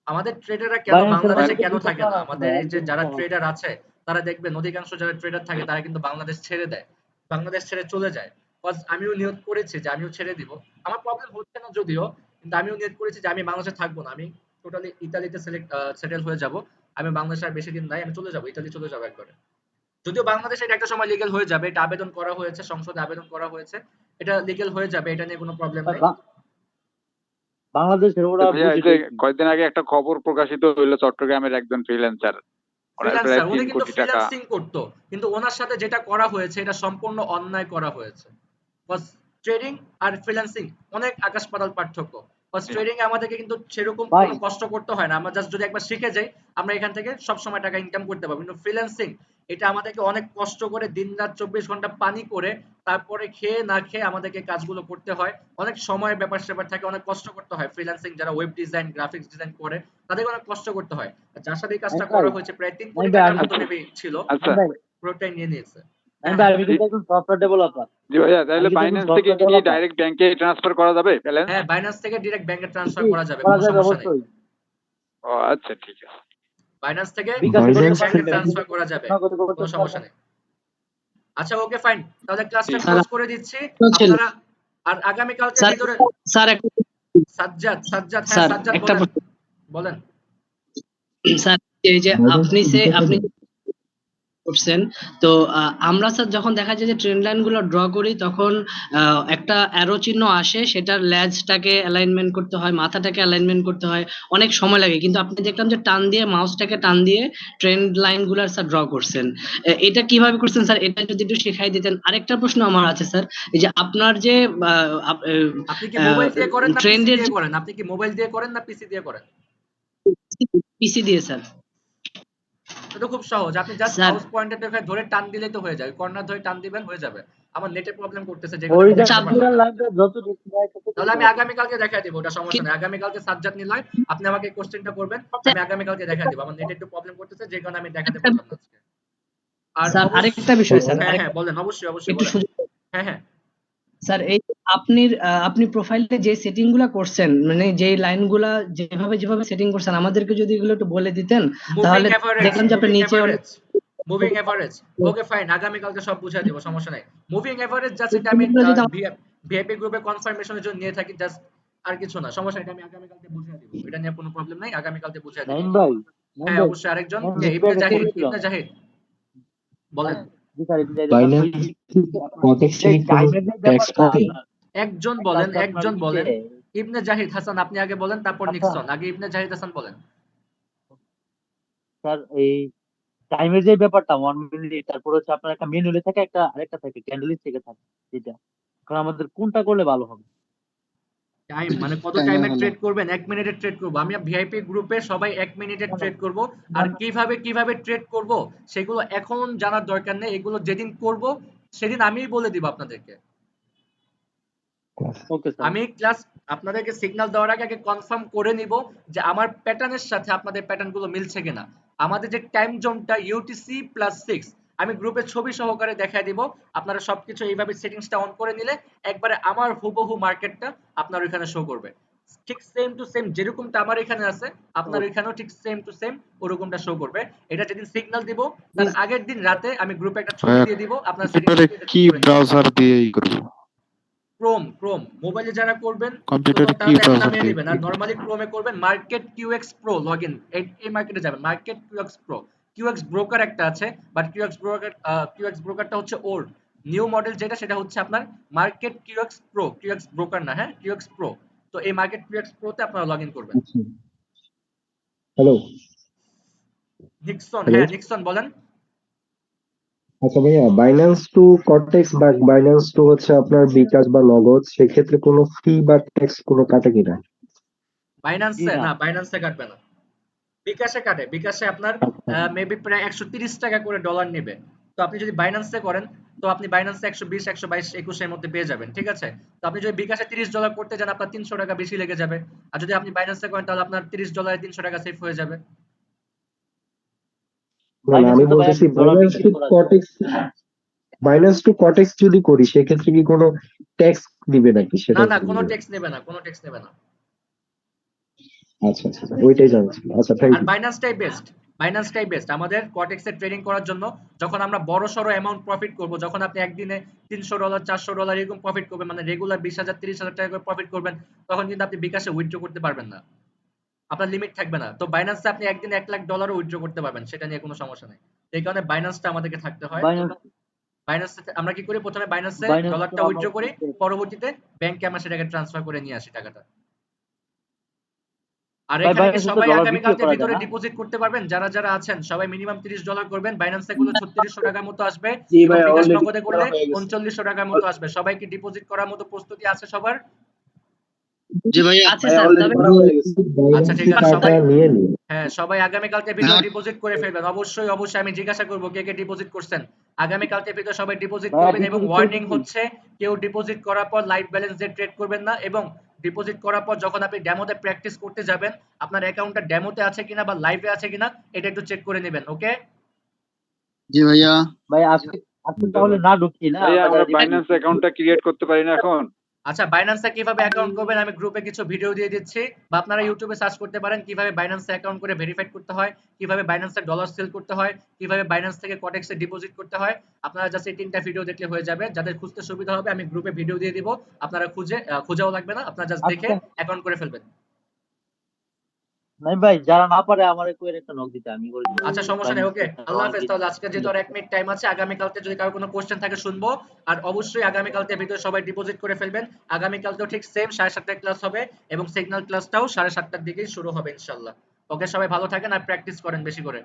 Speaker 1: আমাদের ট্রেডাররা কেন
Speaker 3: বাইন্যান্সের
Speaker 1: বাংলাদেশে
Speaker 3: মাধ্যমে
Speaker 1: কেন
Speaker 3: দিতে
Speaker 1: থাকে না,
Speaker 3: পারবেন
Speaker 1: আমাদের
Speaker 3: ভাই,
Speaker 1: এই যে
Speaker 3: একদম
Speaker 1: যারা
Speaker 3: সহজ।
Speaker 1: ট্রেডার আছে তারা দেখবেন অধিকাংশ যারা ট্রেডার থাকে তারা কিন্তু বাংলাদেশ ছেড়ে দেয়, বাংলাদেশ ছেড়ে চলে যায়। Cause আমিও নিয়ত করেছি যে আমিও ছেড়ে দিব, আমার প্রবলেম হচ্ছে না যদিও, কিন্তু আমিও নিয়ত করেছি যে আমি বাংলাদেশে থাকবো না, আমি টোটালি ইতালিতে সেটেল হয়ে যাব। আমি বাংলাদেশে আর বেশি দিন নাই, আমি চলে যাব, ইতালি চলে যাবো একবারে। যদিও বাংলাদেশে এটা একটা সময় লিগ্যাল হয়ে যাবে, এটা আবেদন করা হয়েছে, সংসদে আবেদন করা হয়েছে, এটা লিগ্যাল হয়ে যাবে, এটা নিয়ে কোনো প্রবলেম নেই।
Speaker 3: বাংলাদেশের ওরা
Speaker 7: ভাইয়া, এই যে কয়েকদিন আগে একটা খবর প্রকাশিত হইলো চট্টগ্রামের একজন ফ্রিল্যান্সার, ওনার প্রায়
Speaker 1: ফ্রিল্যান্সার, উনি
Speaker 7: 3
Speaker 1: কিন্তু
Speaker 7: কোটি টাকা।
Speaker 1: ফ্রিল্যান্সিং করতো, কিন্তু ওনার সাথে যেটা করা হয়েছে এটা সম্পূর্ণ অন্যায় করা হয়েছে। ট্রেডিং আর ফ্রিল্যান্সিং অনেক আকাশ পাতাল পার্থক্য। ট্রেডিং এ আমাদেরকে কিন্তু সেরকম
Speaker 3: ভাই
Speaker 1: কোনো কষ্ট করতে হয় না, আমরা জাস্ট যদি একবার শিখে যাই আমরা এখান থেকে সব সময় টাকা ইনকাম করতে পারবো। কিন্তু ফ্রিল্যান্সিং এটা আমাদেরকে অনেক কষ্ট করে দিনরাত 24 ঘন্টা পানি করে তারপরে খেয়ে না খেয়ে আমাদেরকে কাজগুলো করতে হয়, অনেক সময়ের ব্যাপার স্যাপার থাকে, অনেক কষ্ট করতে হয়। ফ্রিল্যান্সিং যারা ওয়েব ডিজাইন গ্রাফিক্স ডিজাইন করে তাদেরকে অনেক কষ্ট করতে হয়। আর যার সাথে এই কাজটা করা হয়েছে প্রায় 3 কোটি টাকার মতো মেবি ছিল,
Speaker 7: আচ্ছা
Speaker 1: পুরোটাই নিয়ে নিয়েছে।
Speaker 3: আমি কিন্তু একজন সফটওয়্যার ডেভেলপার।
Speaker 7: জি ভাইয়া, তাহলে
Speaker 3: আমি কিন্তু
Speaker 7: বাইন্যান্স
Speaker 3: একজন
Speaker 7: থেকে
Speaker 3: সফটওয়্যার
Speaker 7: কি
Speaker 3: ডেভেলপার।
Speaker 7: ডাইরেক্ট ব্যাংকে ট্রান্সফার করা যাবে ব্যালেন্স?
Speaker 1: হ্যাঁ, বাইন্যান্স থেকে ডিরেক্ট ব্যাংকে ট্রান্সফার
Speaker 3: জি,
Speaker 1: করা যাবে,
Speaker 3: করা
Speaker 1: কোনো
Speaker 3: যাবে
Speaker 1: সমস্যা নেই।
Speaker 3: অবশ্যই।
Speaker 7: ও আচ্ছা, ঠিক আছে।
Speaker 1: বাইন্যান্স থেকে
Speaker 3: বিকাশে করতে
Speaker 1: ডিরেক্ট ব্যাংকে
Speaker 3: পারবেন,
Speaker 1: ট্রান্সফার করা যাবে,
Speaker 3: নগদে করতে
Speaker 1: কোনো সমস্যা
Speaker 3: পারবেন।
Speaker 1: নেই। আচ্ছা ওকে ফাইন, তাহলে ক্লাসটা
Speaker 7: ঠিক।
Speaker 1: ক্লোজ করে দিচ্ছি
Speaker 8: ছিল।
Speaker 1: আপনারা। আর আগামী কালকের
Speaker 8: স্যার
Speaker 1: ভিতরে
Speaker 8: স্যার একটা
Speaker 1: সাজ্জাদ, হ্যাঁ
Speaker 8: স্যার
Speaker 1: সাজ্জাদ
Speaker 8: একটা
Speaker 1: বলেন, বলেন।
Speaker 8: স্যার এই যে আপনি করছেন, তো আমরা স্যার যখন দেখা যায় যে ট্রেন্ড লাইন গুলো ড্র করি তখন একটা অ্যারো চিহ্ন আসে, সেটার লেজটাকে অ্যালাইনমেন্ট করতে হয়, মাথাটাকে অ্যালাইনমেন্ট করতে হয়, অনেক সময় লাগে। কিন্তু আপনি দেখলাম যে টান দিয়ে মাউসটাকে টান দিয়ে ট্রেন্ড লাইন গুলার স্যার ড্র করছেন। এটা কিভাবে করছেন স্যার, এটা যদি একটু শেখাই দিতেন। আরেকটা প্রশ্ন আমার আছে স্যার, এই যে আপনার যে
Speaker 1: আপনি কি মোবাইল দিয়ে করেন না পিসি
Speaker 8: ট্রেন্ডের
Speaker 1: দিয়ে করেন, আপনি কি মোবাইল দিয়ে করেন না পিসি দিয়ে করেন?
Speaker 8: পিসি দিয়ে স্যার।
Speaker 1: এটা খুব সহজ, আপনি জাস্ট
Speaker 8: স্যার
Speaker 1: মাউস পয়েন্টারটা ধরে টান দিলেই তো হয়ে যায়, কর্নার ধরে টান দিবেন হয়ে যাবে। আমার নেটে প্রবলেম করতেছে যে কারণে
Speaker 3: ওই
Speaker 1: আমি
Speaker 3: যে
Speaker 1: দেখাতে পারলাম
Speaker 3: চাঁদপুরের
Speaker 1: না।
Speaker 3: লাইনটা যত দেখতে যায় তত
Speaker 1: তাহলে আমি আগামী কালকে দেখাই দেব, ওটা সমস্যা নেই। আগামী কালকে সাজ্জাদ নিলয় আপনি আমাকে কোশ্চেনটা করবেন, আমি আগামী কালকে দেখাই দেব। আমার নেটে একটু প্রবলেম করতেছে যে কারণে আমি দেখাতে পারলাম না আজকে। আর
Speaker 8: স্যার আরেকটা বিষয় স্যার,
Speaker 1: হ্যাঁ হ্যাঁ বলেন, অবশ্যই অবশ্যই
Speaker 8: একটু
Speaker 1: বলেন।
Speaker 8: সুযোগ
Speaker 1: হ্যাঁ হ্যাঁ,
Speaker 8: স্যার, এই আপনি প্রোফাইলে যে সেটিং গুলা করছেন, মানে যে লাইনগুলা যেভাবে সেটিং করছেন, আমাদেরকে যদি এগুলো একটু বলে দিতেন
Speaker 1: মুভিং
Speaker 8: তাহলে
Speaker 1: এভারেজ,
Speaker 8: দেখলাম যে আপনি নিচে অনেক
Speaker 1: মুভিং এভারেজ। ওকে ফাইন, আগামী কালকে সব বুঝিয়ে দেব, সমস্যা নাই। মুভিং এভারেজ জাস্ট এটা আমি
Speaker 8: সেটিংগুলো যদি
Speaker 1: ভিআইপি গ্রুপে কনফার্মেশনের জন্য নিয়ে থাকি, জাস্ট আর কিছু না, সমস্যা নাই, এটা আমি আগামী কালকে বুঝিয়ে দেব, এটা নিয়ে কোনো প্রবলেম নাই, আগামী কালকে বুঝিয়ে দেব।
Speaker 3: নাইম ভাই,
Speaker 1: হ্যাঁ অবশ্যই, আরেকজন কে? ইবনে জাহিদ বলেন।
Speaker 3: জি স্যার, এটা
Speaker 6: বাইন্যান্স প্রটেকশন ট্যাক্স কাটে
Speaker 1: একজন বলেন, একজন বলেন। ইবনে জাহিদ হাসান আপনি আগে বলেন, তারপর নিক্সন। আগে ইবনে জাহিদ হাসান বলেন।
Speaker 3: স্যার এই টাইমের যে ব্যাপারটা 1 মিনিট, তারপর হচ্ছে আপনার একটা মেনুলে থাকে, একটা আরেকটা থাকে ক্যান্ডেলিস্ট থেকে থাকে, যেটা এখন আমাদের কোনটা করলে ভালো হবে?
Speaker 1: টাইম মানে কত
Speaker 4: টাইমার
Speaker 1: টাইমের
Speaker 4: হলো
Speaker 1: ট্রেড করবেন? 1 মিনিটের ট্রেড করব। আমি ভিআইপি গ্রুপে সবাই 1 মিনিটের
Speaker 3: না, না,
Speaker 1: ট্রেড করব।
Speaker 3: না,
Speaker 1: আর
Speaker 3: না।
Speaker 1: কিভাবে ট্রেড করব সেগুলো এখন জানার দরকার নেই। এগুলো যেদিন করব সেদিন আমিই বলে দিব আপনাদেরকে।
Speaker 3: Okay sir.
Speaker 1: আমি ক্লাস আপনাদেরকে সিগন্যাল দেওয়ার আগে কনফার্ম করে নিব যে আমার প্যাটার্নের সাথে আপনাদের প্যাটার্ন গুলো মিলছে কিনা। আমাদের যে টাইম জোনটা ইউটিসি +6 আমি গ্রুপে ছবি সহকারে দেখায় দিব। আপনারা সবকিছু এইভাবে সেটিংসটা অন করে নিলে একবারে আমার হুবহু মার্কেটটা আপনার ওইখানে শো করবে। ঠিক সেম টু সেম যেরকমটা আমার এখানে আছে আপনার ওইখানেও ঠিক সেম টু সেম ওরকমটা শো করবে। এটা যেদিন সিগন্যাল দিব তার আগের দিন রাতে আমি গ্রুপে একটা ছবি দিয়ে দিব, আপনার
Speaker 5: কম্পিউটারে
Speaker 1: সেটিংসটা
Speaker 5: কি
Speaker 1: করে নিন।
Speaker 5: ব্রাউজার দিয়ে করব?
Speaker 1: ক্রোম মোবাইলে যারা করবেন তো
Speaker 5: কম্পিউটারে কি
Speaker 1: তাহলে অ্যাপ
Speaker 5: ব্রাউজার
Speaker 1: নামিয়ে
Speaker 5: দিয়ে
Speaker 1: নেবেন। আর নরমালি ক্রোমে করবেন মার্কেট কিউএক্স প্রো লগইন। এই মার্কেটে যাবেন market QX pro. QX broker একটা আছে, বাট কিউএক্স ব্রোকারটা হচ্ছে ওল্ড। নিউ মডেল যেটা সেটা হচ্ছে আপনার market QX pro, QX broker না, হ্যাঁ কিউএক্স প্রো। তো এই মার্কেট কিউএক্স প্রোতে আপনারা লগইন করবেন।
Speaker 6: হ্যালো
Speaker 1: নিক্সন,
Speaker 6: হ্যালো
Speaker 1: হ্যাঁ নিক্সন বলেন।
Speaker 6: আচ্ছা ভাইয়া, বাইন্যান্স টু কর্টেক্স বা বাইন্যান্স টু হচ্ছে আপনার বিকাশ বা নগদ, সেক্ষেত্রে কোনো ফি বা ট্যাক্স কোনো কাটে কিনা?
Speaker 1: বাইন্যান্সে
Speaker 3: না।
Speaker 1: না, বাইন্যান্সে কাটবে না। বিকাশে কাটে। বিকাশে আপনার মেবি প্রায় 130 টাকা করে ডলার নেবে। তো আপনি যদি বাইন্যান্সে করেন তো আপনি বাইন্যান্সে 120 122 21 এর মধ্যে পেয়ে যাবেন, ঠিক আছে? তো আপনি যদি বিকাশে $30 করতে যান আপনার 300 টাকা বেশি লেগে যাবে। আর যদি আপনি বাইন্যান্সে করেন তাহলে আপনার $30 300 টাকা সেভ হয়ে যাবে।
Speaker 6: না না, আমি
Speaker 3: বাইন্যান্সে তো ভাই
Speaker 6: বলতেছি
Speaker 3: এখন ডলার
Speaker 6: বাইন্যান্স
Speaker 3: বিক্রি
Speaker 6: টু
Speaker 3: করা যায়।
Speaker 6: কর্টেক্স, বাইন্যান্স টু কর্টেক্স যদি করি সেক্ষেত্রে কি কোনো ট্যাক্স দিবে নাকি, সেটা
Speaker 1: না
Speaker 6: একটু
Speaker 1: কোনো
Speaker 6: বলবেন।
Speaker 1: ট্যাক্স নেবে না, কোনো ট্যাক্স নেবে না।
Speaker 6: আচ্ছা আচ্ছা, ওইটাই জানছি। আচ্ছা, থ্যাংক
Speaker 1: আর
Speaker 6: ইউ।
Speaker 1: বাইন্যান্সটাই বেস্ট আমাদের কটেক্সে ট্রেডিং করার জন্য। যখন আমরা বড় সড়ো অ্যামাউন্ট প্রফিট করব, যখন আপনি একদিনে $300 $400 এরকম প্রফিট করবেন, মানে রেগুলার 20,000 30,000 টাকা করে প্রফিট করবেন, তখন কিন্তু আপনি বিকাশে উইথড্র করতে পারবেন না, আপনার লিমিট থাকবে না। তো বাইন্যান্সে আপনি একদিনে $1,00,000 উইথড্র করতে পারবেন, সেটা নিয়ে কোনো সমস্যা নেই। এই কারণে বাইন্যান্সটা আমাদেরকে থাকতে হয়। তো
Speaker 3: বাইন্যান্স
Speaker 1: বাইন্যান্সে আমরা কি করি, প্রথমে বাইন্যান্সে
Speaker 3: বাইন্যান্স তো
Speaker 1: ডলারটা
Speaker 3: আমার
Speaker 1: উইথড্র করি, পরবর্তীতে ব্যাংকে আমরা সেটাকে ট্রান্সফার করে নিয়ে আসি টাকাটা। আর
Speaker 3: ভাই,
Speaker 1: এখানে কি
Speaker 3: বাইন্যান্সে তো
Speaker 1: সবাই
Speaker 3: ডলার বিক্রি
Speaker 1: আগামীকালকের
Speaker 3: করা যায়
Speaker 1: ভিতরে
Speaker 3: না?
Speaker 1: ডিপোজিট করতে পারবেন? যারা আছেন সবাই মিনিমাম $30 করবেন। বাইন্যান্সে করলে 3600 টাকার মতো আসবে
Speaker 2: জি
Speaker 1: এবং
Speaker 2: ভাই,
Speaker 1: বিকাশ
Speaker 2: অলরেডি
Speaker 1: নগদে
Speaker 2: করা
Speaker 1: করলে
Speaker 2: হয়ে গেছে।
Speaker 1: 3900 টাকার মতো আসবে। সবাই কি ডিপোজিট করার মতো প্রস্তুতি আছে সবার?
Speaker 8: জি ভাইয়া আছে
Speaker 2: ভাই
Speaker 8: স্যার,
Speaker 2: অলরেডি
Speaker 8: তবে
Speaker 2: করা
Speaker 6: আমি
Speaker 2: হয়ে গেছে।
Speaker 6: একটু
Speaker 1: আচ্ছা ঠিক
Speaker 6: বাইন্যান্সে
Speaker 1: আছে,
Speaker 6: টাকা
Speaker 1: সবাই
Speaker 6: নিয়ে নিই।
Speaker 1: হ্যাঁ সবাই আগামীকালকের ভিতরে ডিপোজিট করে ফেলবেন। অবশ্যই আমি জিজ্ঞাসা করব কে কে ডিপোজিট করছেন। আগামীকালকের ভিতরে সবাই ডিপোজিট
Speaker 3: ভাইয়া
Speaker 1: করবেন এবং
Speaker 3: ডিপোজিট করবো
Speaker 1: ওয়ার্নিং
Speaker 3: কি?
Speaker 1: হচ্ছে কেউ ডিপোজিট করার পর লাইভ ব্যালেন্স দিয়ে ট্রেড করবেন না, এবং ডিপোজিট করার পর যখন আপনি ডেমোতে প্র্যাকটিস করতে যাবেন আপনার অ্যাকাউন্টটা ডেমোতে আছে কিনা বা লাইভে আছে কিনা এটা একটু চেক করে নেবেন, ওকে?
Speaker 4: জি ভাইয়া।
Speaker 3: ভাই আজকে আজকে তাহলে না ঢুকি না
Speaker 7: ভাইয়া,
Speaker 3: আমরা
Speaker 7: আমরা
Speaker 3: যারা
Speaker 7: বাইন্যান্স অ্যাকাউন্টটা ক্রিয়েট করতে পারি না এখন?
Speaker 1: আচ্ছা বাইন্যান্সে কিভাবে অ্যাকাউন্ট করবেন আমি গ্রুপে কিছু ভিডিও দিয়ে দিচ্ছি, বা আপনারা ইউটিউবে সার্চ করতে পারেন কিভাবে বাইন্যান্সে অ্যাকাউন্ট করে ভেরিফাইড করতে হয়, কিভাবে বাইন্যান্সে ডলার সেল করতে হয়, কিভাবে বাইন্যান্স থেকে কটেক্সে ডিপোজিট করতে হয়। আপনারা জাস্ট এই 3টা ভিডিও দেখলে হয়ে যাবে। যাদের খুঁজতে সুবিধা হবে আমি গ্রুপে ভিডিও দিয়ে দিব, আপনারা খুঁজেও লাগবে না, আপনারা জাস্ট দেখে
Speaker 3: আজকে
Speaker 1: অ্যাকাউন্ট করে ফেলবেন।
Speaker 3: নাই ভাই, যারা না পারে আমার কোয়ের একটা নক দিতে, আমি করে দিবো।
Speaker 1: আচ্ছা সমস্যা নেই, ওকে
Speaker 3: বাইন্যান্সে একটা
Speaker 1: আল্লাহ
Speaker 3: অনেক
Speaker 1: হাফেজ।
Speaker 3: দিন
Speaker 1: তাহলে আজকে যেহেতু আর 1 মিনিট টাইম আছে, আগামীকালকে যদি কারো কোনো কোশ্চেন থাকে শুনবো। আর অবশ্যই আগামীকালকে ভিতরে সবাই ডিপোজিট করে ফেলবেন। আগামীকালকেও ঠিক সেম 7:30টায় ক্লাস হবে এবং সিগন্যাল ক্লাসটাও 7:30টার দিকেই শুরু হবে ইনশাআল্লাহ। ওকে সবাই ভালো থাকেন আর প্র্যাকটিস করেন বেশি করে।